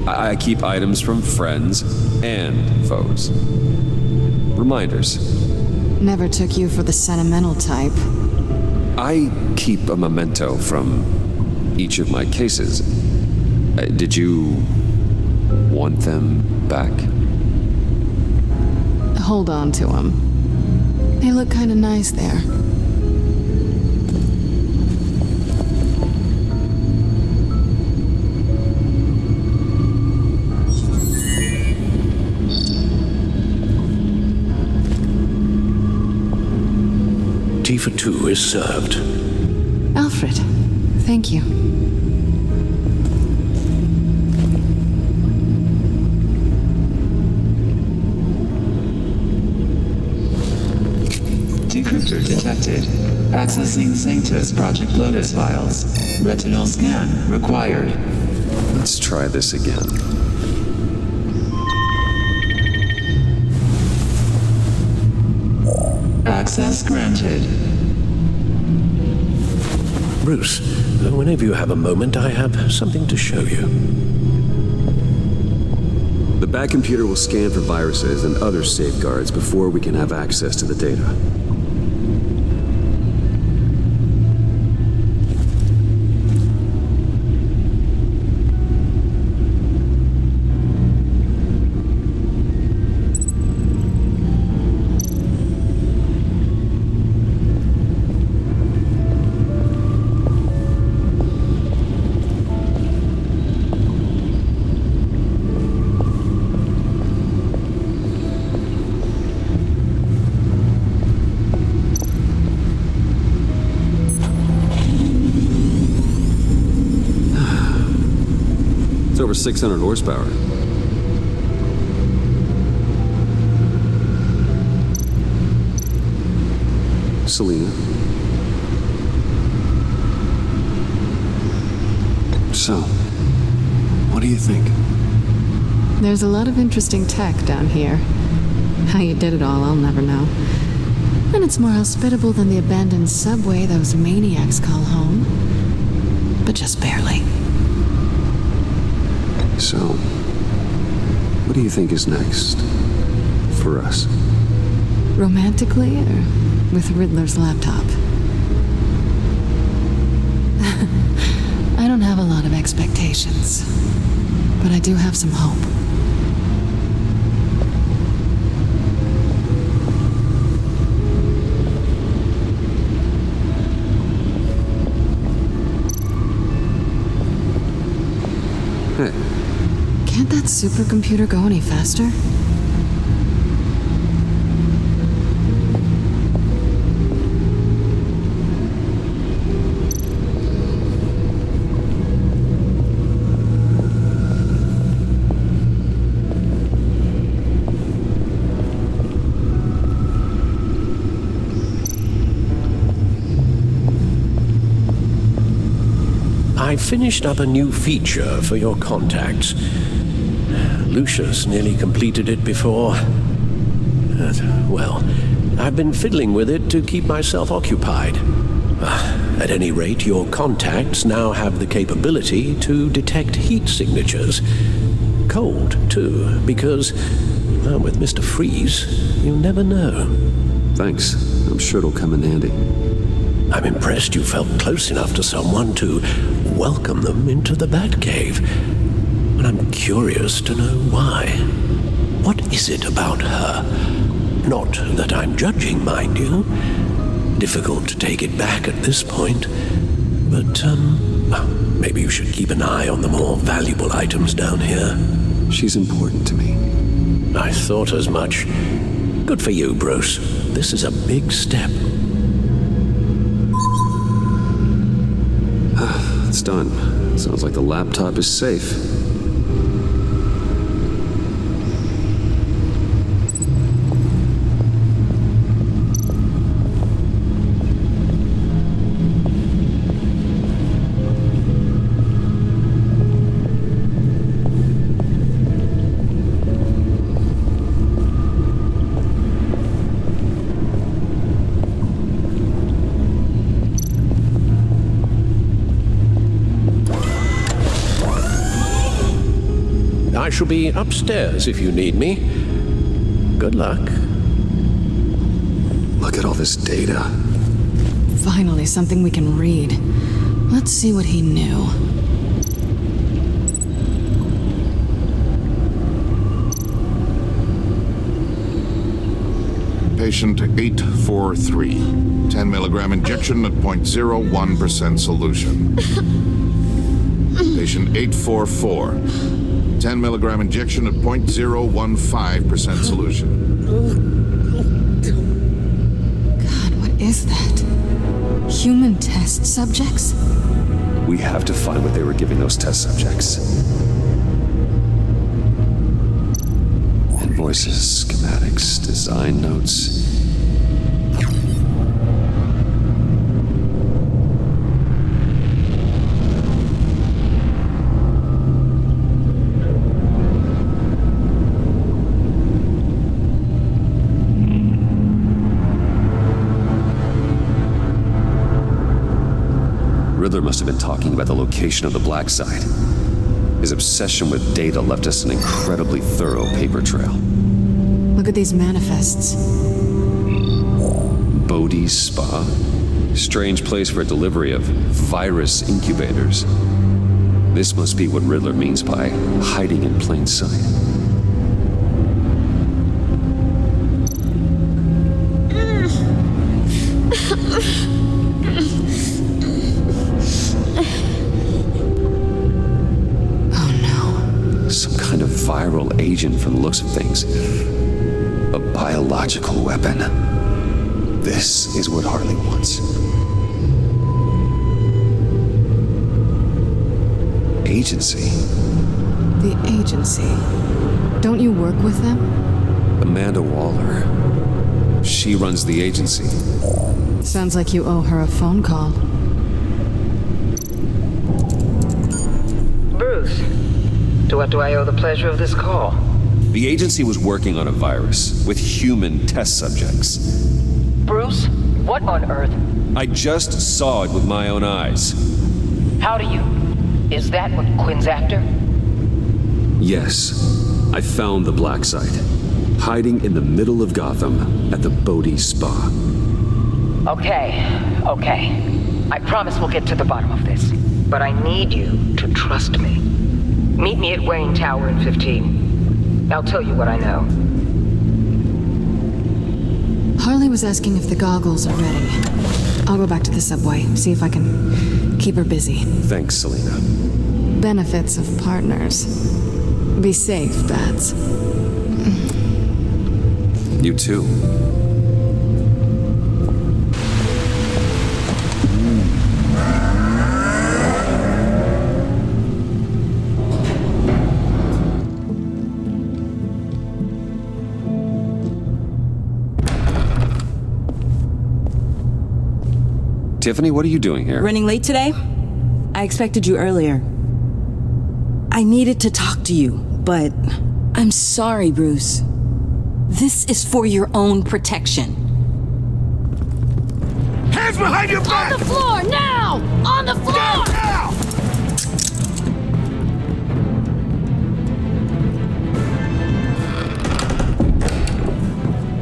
I keep items from friends and foes. Reminders. Never took you for the sentimental type. I keep a memento from each of my cases. Did you want them back? Hold on to them. They look kind of nice there. Tea for two is served. Alfred, thank you. Decryptor detected. Accessing Sanctus Project Lotus files. Retinal scan required. Let's try this again. Access granted. Bruce, whenever you have a moment, I have something to show you. The back computer will scan for viruses and other safeguards before we can have access to the data. Over 600 horsepower. Selena. So, what do you think? There's a lot of interesting tech down here. How you did it all, I'll never know. And it's more hospitable than the abandoned subway those maniacs call home. But just barely. So, what do you think is next for us? Romantically or with Riddler's laptop? I don't have a lot of expectations, but I do have some hope. Hey. Can't that supercomputer go any faster? I finished up a new feature for your contacts. Lucius nearly completed it before. Well, I've been fiddling with it to keep myself occupied. At any rate, your contacts now have the capability to detect heat signatures. Cold, too, because, well, with Mr. Freeze, you never know. Thanks. I'm sure it'll come in handy. I'm impressed you felt close enough to someone to welcome them into the Batcave. And I'm curious to know why. What is it about her? Not that I'm judging, mind you. Difficult to take it back at this point. But, maybe you should keep an eye on the more valuable items down here. She's important to me. I thought as much. Good for you, Bruce. This is a big step. It's done. Sounds like the laptop is safe. I shall be upstairs if you need me. Good luck. Look at all this data. Finally, something we can read. Let's see what he knew. Patient 843. 10 milligram injection at 0.01% solution. Patient 844. 10 milligram injection at 0.015% solution. God, what is that? Human test subjects? We have to find what they were giving those test subjects. Invoices, schematics, design notes. Riddler must have been talking about the location of the black site. His obsession with data left us an incredibly thorough paper trail. Look at these manifests. Bodhi's Spa? Strange place for a delivery of virus incubators. This must be what Riddler means by hiding in plain sight. Viral agent from the looks of things. A biological weapon. This is what Harley wants. Agency. The agency. Don't you work with them? Amanda Waller. She runs the agency. Sounds like you owe her a phone call. Bruce. To what do I owe the pleasure of this call? The agency was working on a virus with human test subjects. Bruce, what on earth? I just saw it with my own eyes. How do you? Is that what Quinn's after? Yes. I found the black site, hiding in the middle of Gotham at the Bodhi Spa. Okay. I promise we'll get to the bottom of this. But I need you to trust me. Meet me at Wayne Tower in 15. I'll tell you what I know. Harley was asking if the goggles are ready. I'll go back to the subway, see if I can keep her busy. Thanks, Selena. Benefits of partners. Be safe, Bats. You too. Tiffany, what are you doing here? Running late today? I expected you earlier. I needed to talk to you, but I'm sorry, Bruce. This is for your own protection. Hands behind your back! On the floor, now! On the floor! Now!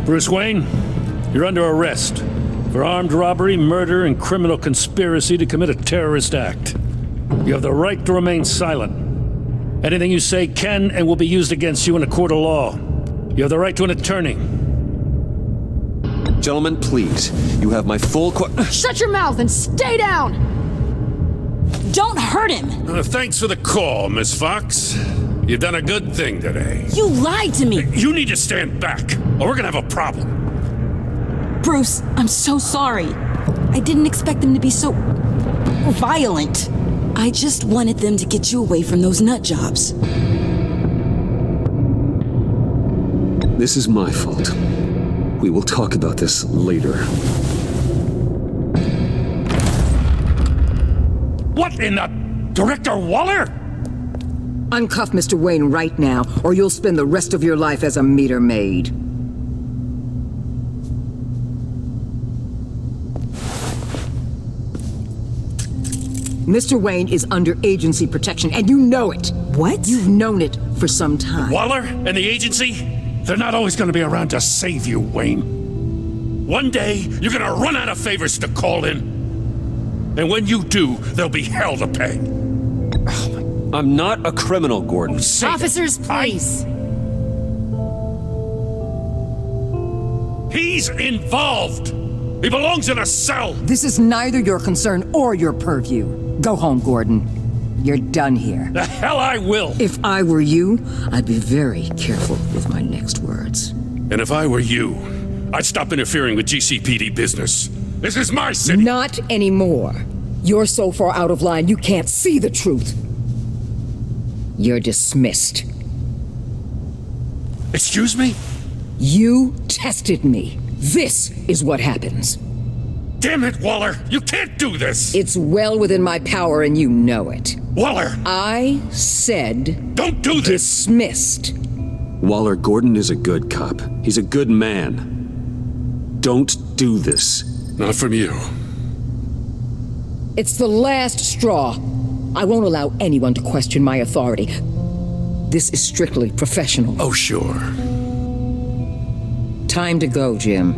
Bruce Wayne, you're under arrest for armed robbery, murder, and criminal conspiracy to commit a terrorist act. You have the right to remain silent. Anything you say can and will be used against you in a court of law. You have the right to an attorney. Gentlemen, please. You have my full Shut your mouth and stay down! Don't hurt him! Thanks for the call, Miss Fox. You've done a good thing today. You lied to me! You need to stand back, or we're gonna have a problem. Bruce, I'm so sorry. I didn't expect them to be so violent. I just wanted them to get you away from those nut jobs. This is my fault. We will talk about this later. What in the... Director Waller? Uncuff Mr. Wayne right now, or you'll spend the rest of your life as a meter maid. Mr. Wayne is under agency protection, and you know it. What? You've known it for some time. Waller and the agency? They're not always going to be around to save you, Wayne. One day, you're going to run out of favors to call in. And when you do, there'll be hell to pay. I'm not a criminal, Gordon. Officers, please. He's involved. He belongs in a cell. This is neither your concern or your purview. Go home, Gordon. You're done here. The hell I will. If I were you, I'd be very careful with my next words. And if I were you, I'd stop interfering with GCPD business. This is my city. Not anymore. You're so far out of line, you can't see the truth. You're dismissed. Excuse me? You tested me. This is what happens. Damn it, Waller! You can't do this! It's well within my power and you know it. Waller! I said... Don't do this! Dismissed. Waller, Gordon is a good cop. He's a good man. Don't do this. Not from you. It's the last straw. I won't allow anyone to question my authority. This is strictly professional. Oh, sure. Time to go, Jim.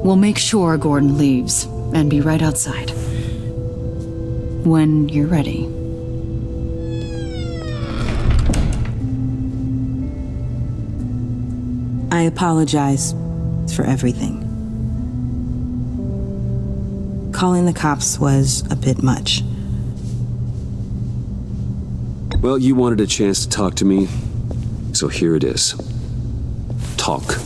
We'll make sure Gordon leaves and be right outside. When you're ready. I apologize for everything. Calling the cops was a bit much. Well, you wanted a chance to talk to me, so here it is. Talk.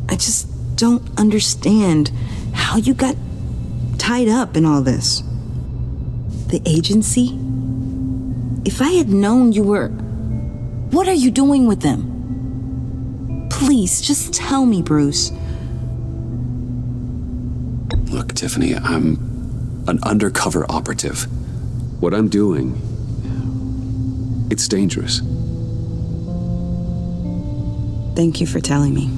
I just don't understand how you got tied up in all this. The agency? If I had known you were... What are you doing with them? Please, just tell me, Bruce. Look, Tiffany, I'm an undercover operative. What I'm doing, it's dangerous. Thank you for telling me.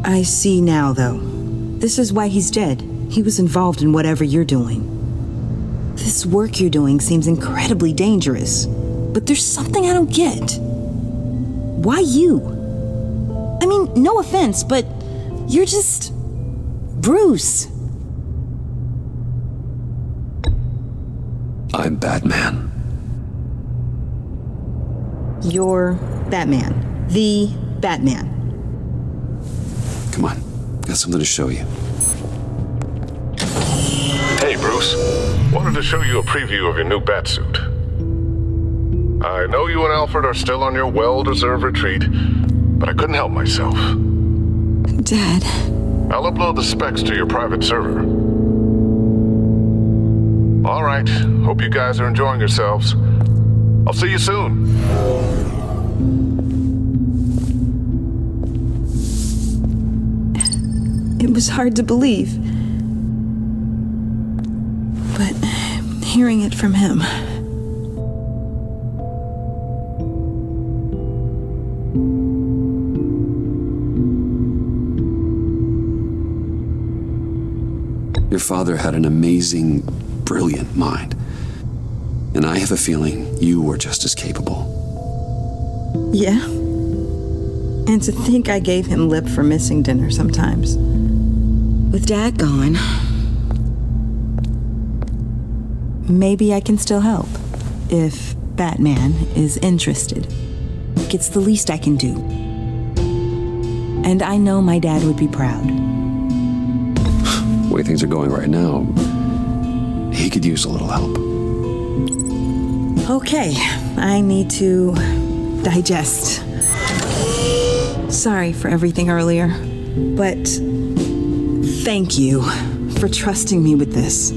I see now, though. This is why he's dead. He was involved in whatever you're doing. This work you're doing seems incredibly dangerous. But there's something I don't get. Why you? I mean, no offense, but you're just... Bruce. I'm Batman. You're Batman. The Batman. Come on, got something to show you. Hey, Bruce. Wanted to show you a preview of your new Batsuit. I know you and Alfred are still on your well-deserved retreat, but I couldn't help myself. Dad. I'll upload the specs to your private server. All right. Hope you guys are enjoying yourselves. I'll see you soon. It was hard to believe. But hearing it from him... Your father had an amazing, brilliant mind. And I have a feeling you were just as capable. Yeah. And to think I gave him lip for missing dinner sometimes. With Dad gone, maybe I can still help. If Batman is interested. It's the least I can do. And I know my dad would be proud. The way things are going right now, he could use a little help. Okay, I need to digest. Sorry for everything earlier, but thank you for trusting me with this.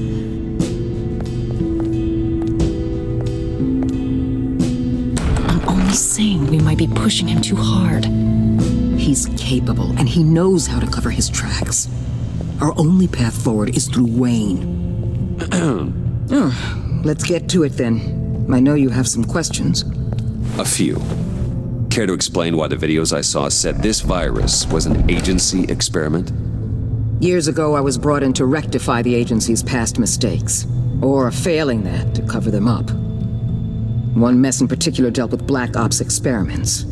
I'm only saying we might be pushing him too hard. He's capable, and he knows how to cover his tracks. Our only path forward is through Wayne. Let's get to it then. I know you have some questions. A few. Care to explain why the videos I saw said this virus was an agency experiment? Years ago, I was brought in to rectify the agency's past mistakes. Or failing that, to cover them up. One mess in particular dealt with Black Ops experiments.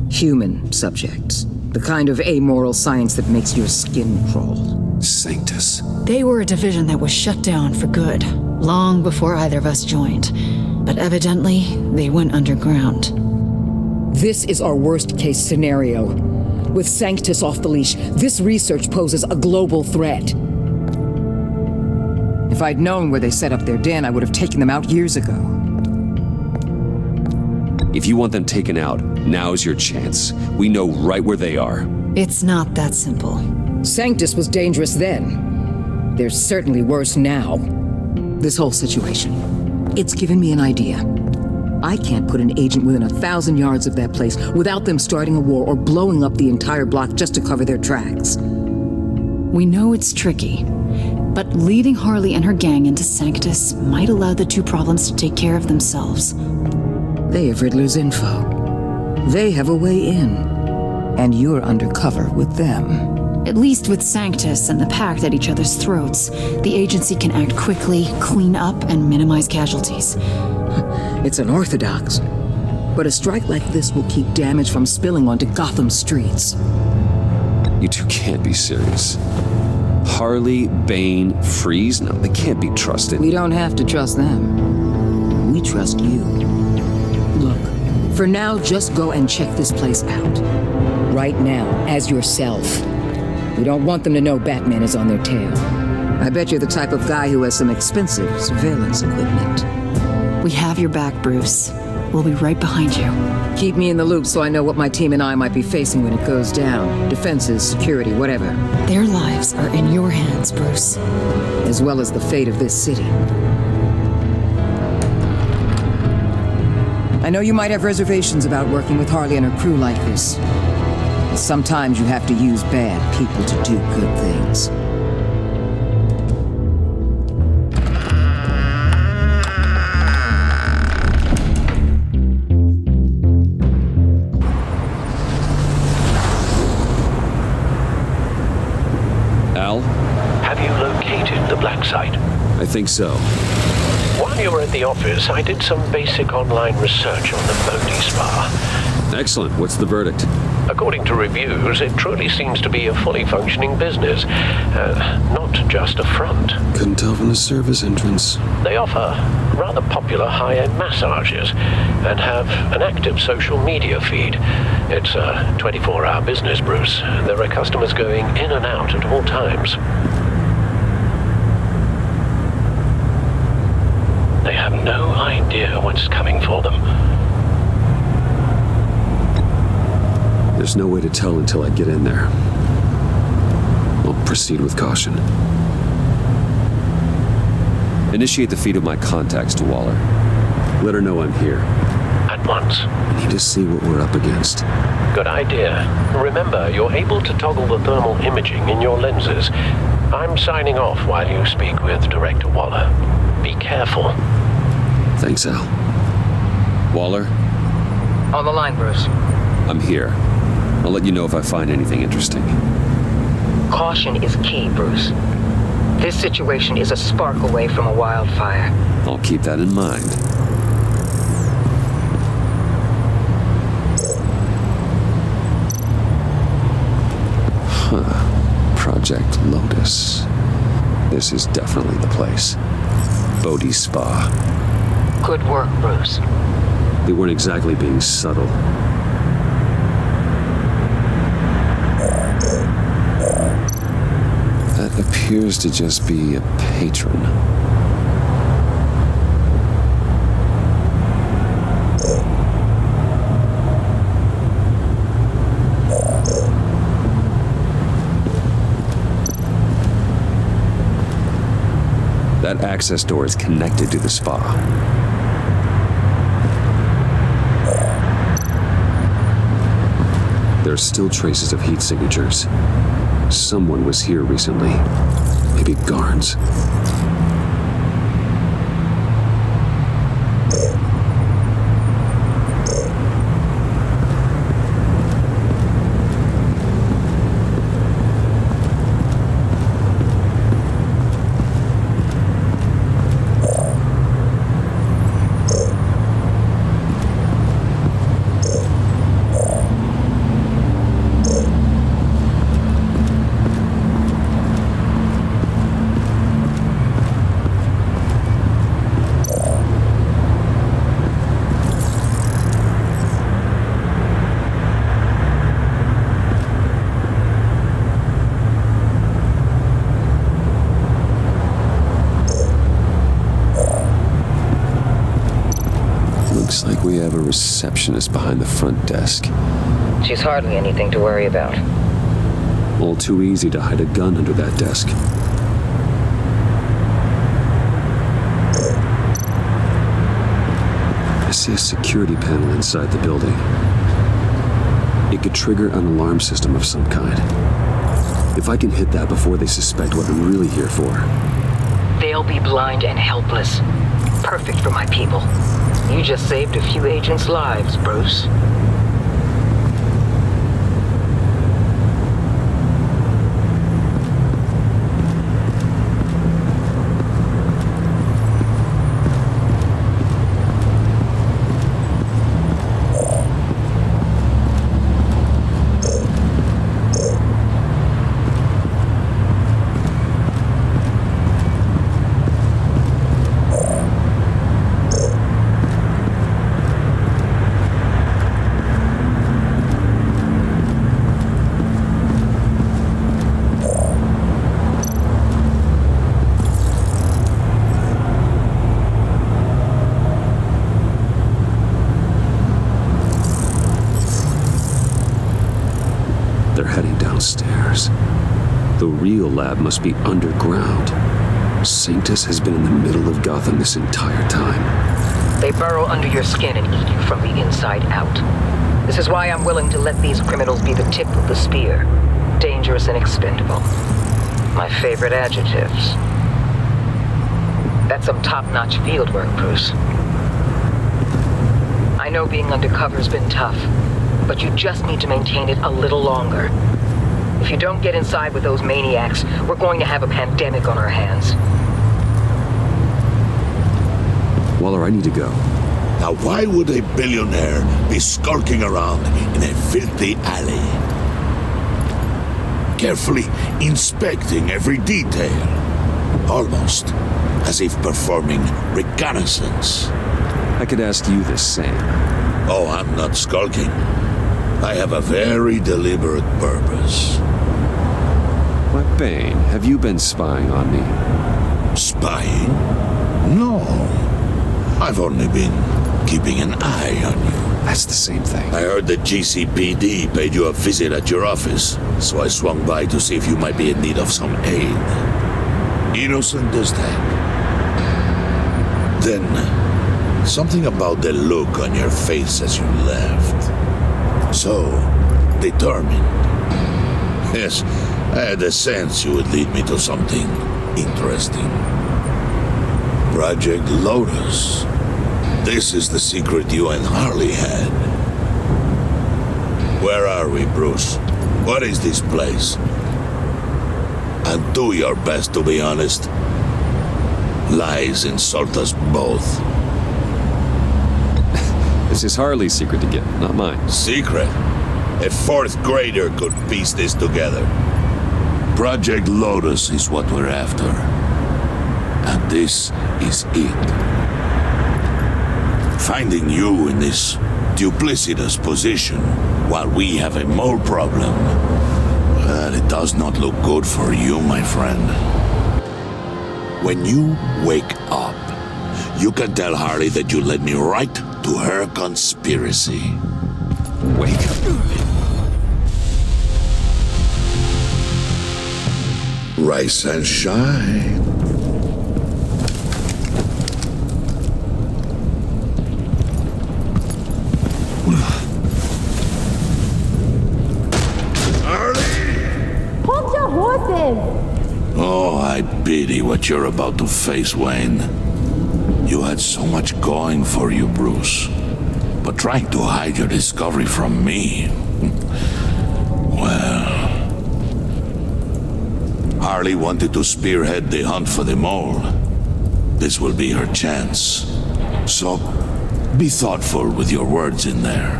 Human subjects. The kind of amoral science that makes your skin crawl. Sanctus. They were a division that was shut down for good, long before either of us joined. But evidently, they went underground. This is our worst-case scenario. With Sanctus off the leash, this research poses a global threat. If I'd known where they set up their den, I would have taken them out years ago. If you want them taken out, now's your chance. We know right where they are. It's not that simple. Sanctus was dangerous then. They're certainly worse now. This whole situation, it's given me an idea. I can't put an agent within 1,000 yards of that place without them starting a war or blowing up the entire block just to cover their tracks. We know it's tricky, But leading Harley and her gang into Sanctus might allow the two problems to take care of themselves. They have Riddler's info. They have a way in. And you're undercover with them. At least with Sanctus and the Pact at each other's throats, the agency can act quickly, clean up, and minimize casualties. It's unorthodox. But a strike like this will keep damage from spilling onto Gotham streets. You two can't be serious. Harley, Bane, Freeze? No, they can't be trusted. We don't have to trust them. We trust you. Look, for now, just go and check this place out. Right now, as yourself. We don't want them to know Batman is on their tail. I bet you're the type of guy who has some expensive surveillance equipment. We have your back, Bruce. We'll be right behind you. Keep me in the loop so I know what my team and I might be facing when it goes down. Defenses, security, whatever. Their lives are in your hands, Bruce. As well as the fate of this city. I know you might have reservations about working with Harley and her crew like this. But sometimes you have to use bad people to do good things. Have you located the black site? I think so. While you were at the office, I did some basic online research on the Bodhi Spa. Excellent. What's the verdict? According to reviews, it truly seems to be a fully functioning business, not just a front. Couldn't tell from the service entrance. They offer rather popular high-end massages and have an active social media feed. It's a 24-hour business, Bruce. There are customers going in and out at all times. They have no idea what's coming for them. There's no way to tell until I get in there. I'll proceed with caution. Initiate the feed of my contacts to Waller. Let her know I'm here. At once. I need to see what we're up against. Good idea. Remember, you're able to toggle the thermal imaging in your lenses. I'm signing off while you speak with Director Waller. Be careful. Thanks, Al. Waller? On the line, Bruce. I'm here. I'll let you know if I find anything interesting. Caution is key, Bruce. This situation is a spark away from a wildfire. I'll keep that in mind. Project Lotus. This is definitely the place. Bodhi Spa. Good work, Bruce. They weren't exactly being subtle. That appears to just be a patron. That access door is connected to the spa. There are still traces of heat signatures. Someone was here recently. Maybe guards. Looks like we have a receptionist behind the front desk. She's hardly anything to worry about. All too easy to hide a gun under that desk. I see a security panel inside the building. It could trigger an alarm system of some kind. If I can hit that before they suspect what I'm really here for. They'll be blind and helpless. Perfect for my people. You just saved a few agents' lives, Bruce. Downstairs. The real lab must be underground. Sanctus has been in the middle of Gotham this entire time. They burrow under your skin and eat you from the inside out. This is why I'm willing to let these criminals be the tip of the spear. Dangerous and expendable. My favorite adjectives. That's some top-notch field work, Bruce. I know being undercover's been tough, but you just need to maintain it a little longer. If you don't get inside with those maniacs, we're going to have a pandemic on our hands. Waller, I need to go. Now why would a billionaire be skulking around in a filthy alley? Carefully inspecting every detail. Almost as if performing reconnaissance. I could ask you the same. Oh, I'm not skulking. I have a very deliberate purpose. Why, Bane, have you been spying on me? Spying? No. I've only been keeping an eye on you. That's the same thing. I heard that GCPD paid you a visit at your office, so I swung by to see if you might be in need of some aid. Innocent as that. Then, something about the look on your face as you left. So, determined. Yes, I had a sense you would lead me to something interesting. Project Lotus. This is the secret you and Harley had. Where are we, Bruce? What is this place? And do your best to be honest. Lies insult us both. This is Harley's secret to get, not mine. Secret? A fourth grader could piece this together. Project Lotus is what we're after. And this is it. Finding you in this duplicitous position while we have a mole problem. Well, it does not look good for you, my friend. When you wake up, you can tell Harley that you led me right to her conspiracy. Wake up. Rise and shine. Hold your horses! Oh, I pity what you're about to face, Wayne. You had so much going for you, Bruce. But trying to hide your discovery from me... well... Harley wanted to spearhead the hunt for the mole. This will be her chance. So, be thoughtful with your words in there.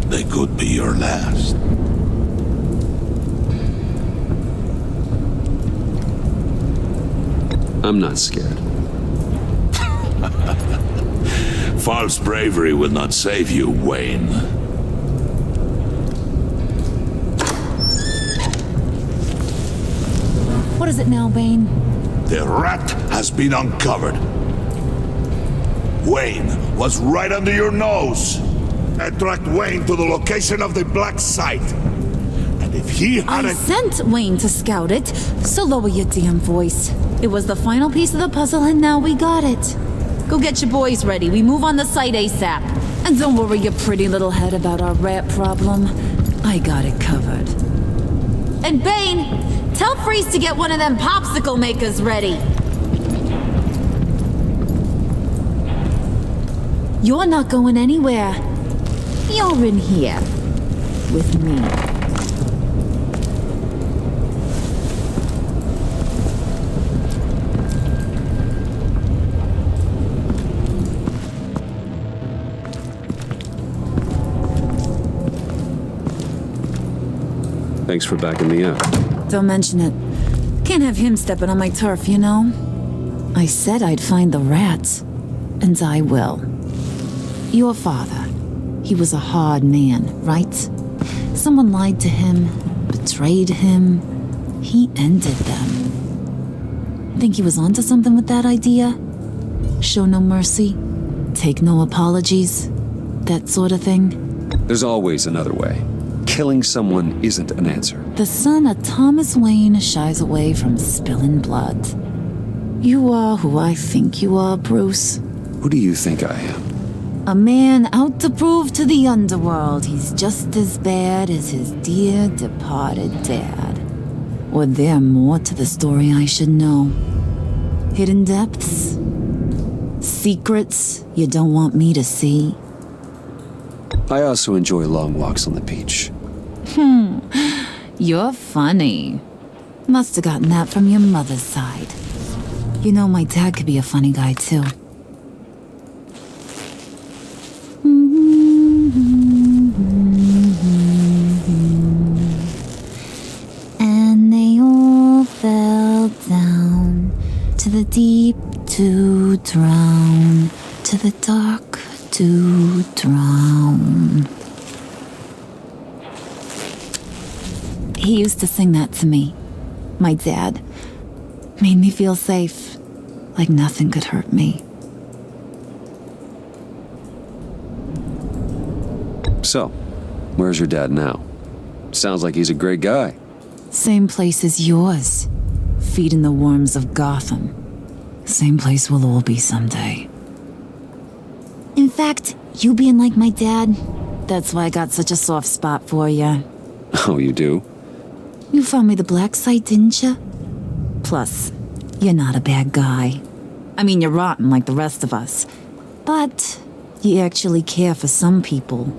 They could be your last. I'm not scared. False bravery will not save you, Wayne. What is it now, Bane? The rat has been uncovered. Wayne was right under your nose. I tracked Wayne to the location of the black site. And if he hadn't... I sent Wayne to scout it, so lower your damn voice. It was the final piece of the puzzle, and now we got it. Go get your boys ready. We move on the site ASAP. And don't worry your pretty little head about our rat problem. I got it covered. And Bane, tell Freeze to get one of them popsicle makers ready. You're not going anywhere. You're in here. With me. Thanks for backing me up. Don't mention it. Can't have him stepping on my turf, you know? I said I'd find the rats. And I will. Your father. He was a hard man, right? Someone lied to him, betrayed him. He ended them. Think he was onto something with that idea? Show no mercy, take no apologies, that sort of thing? There's always another way. Killing someone isn't an answer. The son of Thomas Wayne shies away from spilling blood. You are who I think you are, Bruce. Who do you think I am? A man out to prove to the underworld he's just as bad as his dear departed dad. Or there more to the story I should know. Hidden depths? Secrets you don't want me to see? I also enjoy long walks on the beach. You're funny. Must have gotten that from your mother's side. You know, my dad could be a funny guy, too. And they all fell down to the deep to drown, to the dark to drown. He used to sing that to me. My dad. Made me feel safe. Like nothing could hurt me. So, where's your dad now? Sounds like he's a great guy. Same place as yours. Feeding the worms of Gotham. Same place we'll all be someday. In fact, you being like my dad, that's why I got such a soft spot for you. Oh, you do? You found me the black site, didn't you? Plus, you're not a bad guy. I mean, you're rotten like the rest of us. But you actually care for some people.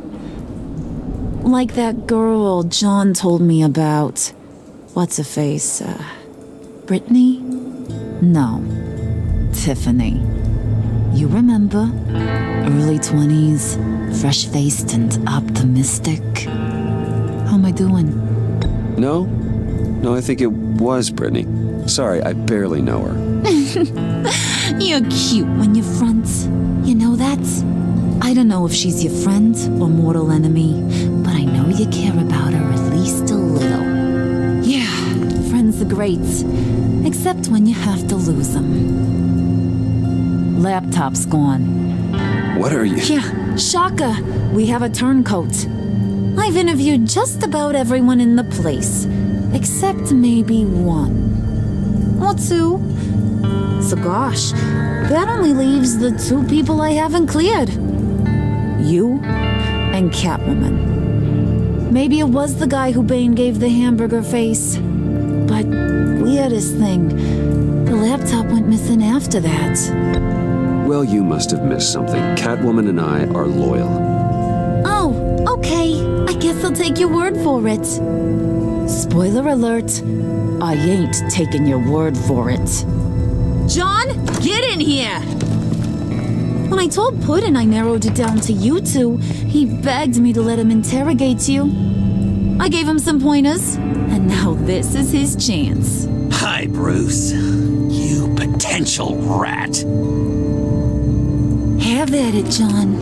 Like that girl John told me about. What's her face? Brittany? No. Tiffany. You remember? Early 20s, fresh-faced and optimistic. How am I doing? No, I think it was Brittany. Sorry, I barely know her. You're cute when you front. You know that? I don't know if she's your friend or mortal enemy, but I know you care about her at least a little. Yeah, friends are great, except when you have to lose them. Laptop's gone. What are you? Yeah, shocker. We have a turncoat. I've interviewed just about everyone in the place, except maybe one. Or two. So gosh, that only leaves the two people I haven't cleared. You and Catwoman. Maybe it was the guy who Bane gave the hamburger face. But weirdest thing, the laptop went missing after that. Well, you must have missed something. Catwoman and I are loyal. Oh, okay. I guess I'll take your word for it. Spoiler alert, I ain't taking your word for it. John, get in here! When I told Puddin' I narrowed it down to you two, he begged me to let him interrogate you. I gave him some pointers, and now this is his chance. Hi, Bruce. You potential rat. Have at it, John.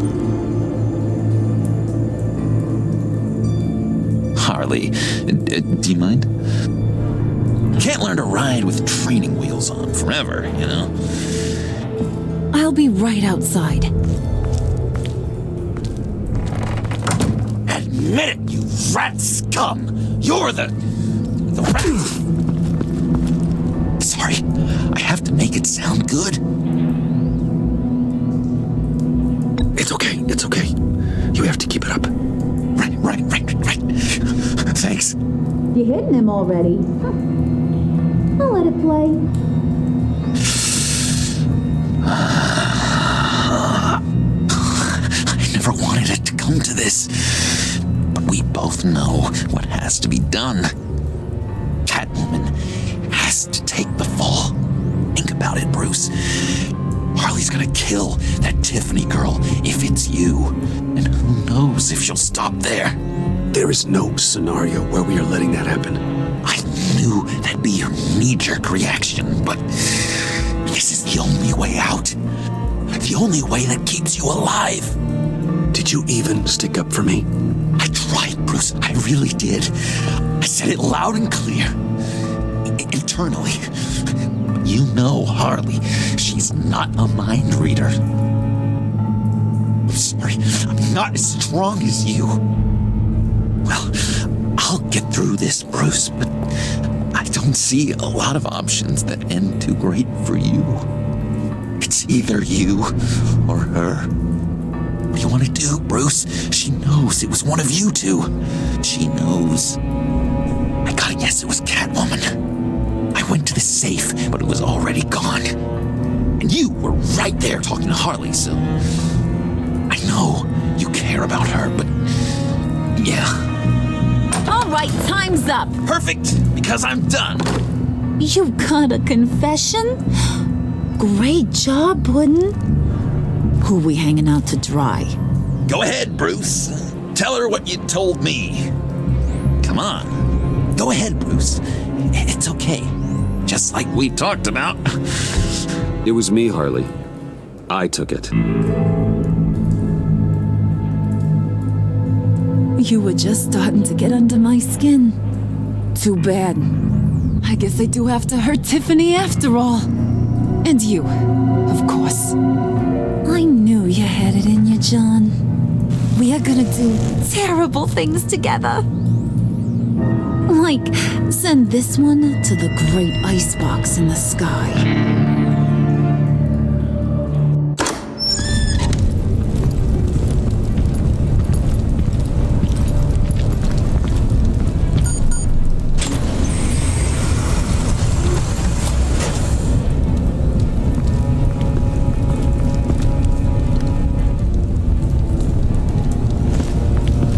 Harley, do you mind? Can't learn to ride with training wheels on forever, you know? I'll be right outside. Admit it, you rat scum! You're the rat! Sorry, I have to make it sound good. It's okay. You have to keep it up. Right. Thanks. You hitting him already? I'll let it play. I never wanted it to come to this. But we both know what has to be done. Catwoman has to take the fall. Think about it, Bruce. Harley's gonna kill that Tiffany girl if it's you. And who knows if she'll stop there. There is no scenario where we are letting that happen. I knew that'd be your knee-jerk reaction, but this is the only way out. The only way that keeps you alive. Did you even stick up for me? I tried, Bruce. I really did. I said it loud and clear. Internally. You know Harley. She's not a mind reader. I'm sorry. I'm not as strong as you. Well, I'll get through this, Bruce, but I don't see a lot of options that end too great for you. It's either you or her. What do you want to do, Bruce? She knows it was one of you two. She knows. I gotta guess it was Catwoman. I went to the safe, but it was already gone. And you were right there talking to Harley, so I know you care about her, but yeah. All right, time's up. Perfect, because I'm done. You got a confession? Great job, Puddin'. Who we hanging out to dry? Go ahead, Bruce. Tell her what you told me. Come on. Go ahead, Bruce. It's okay. Just like we talked about. It was me, Harley. I took it. You were just starting to get under my skin. Too bad. I guess I do have to hurt Tiffany after all. And you, of course. I knew you had it in you, John. We are gonna do terrible things together. Like, send this one to the great icebox in the sky.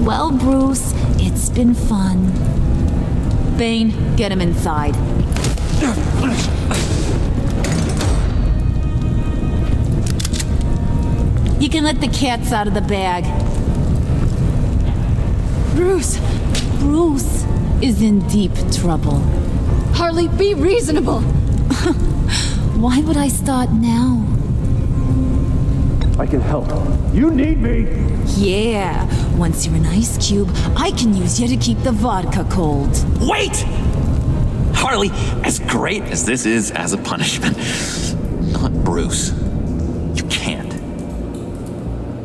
Well, Bruce, it's been fun. Bane, get him inside. You can let the cats out of the bag. Bruce! Bruce is in deep trouble. Harley, be reasonable! Why would I start now? I can help. You need me! Yeah, once you're an ice cube, I can use you to keep the vodka cold. Wait! Harley, as great as this is as a punishment, not Bruce. You can't.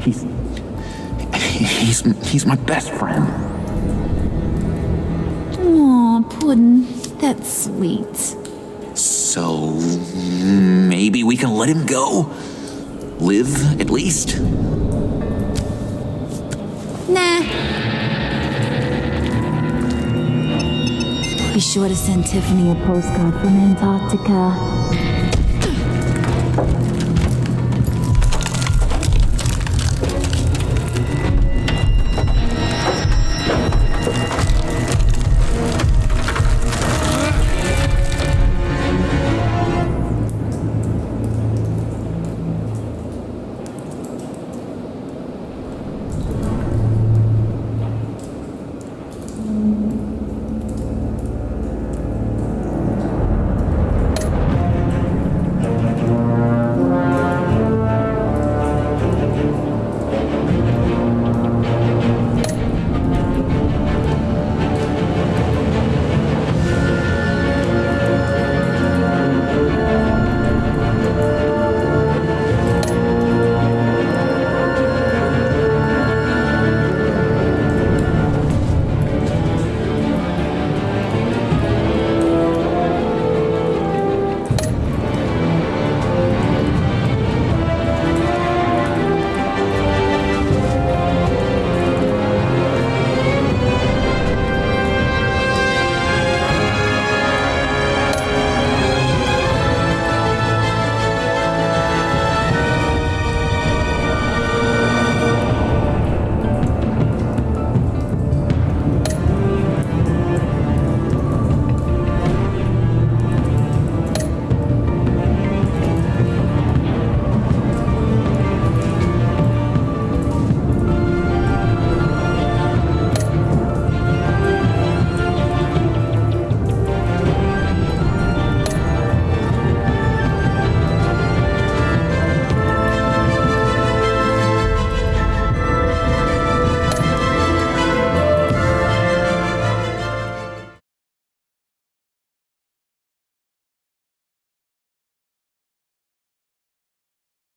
He's my best friend. Aw, Puddin', that's sweet. So, maybe we can let him go? Live, at least? Nah. Be sure to send Tiffany a postcard from Antarctica.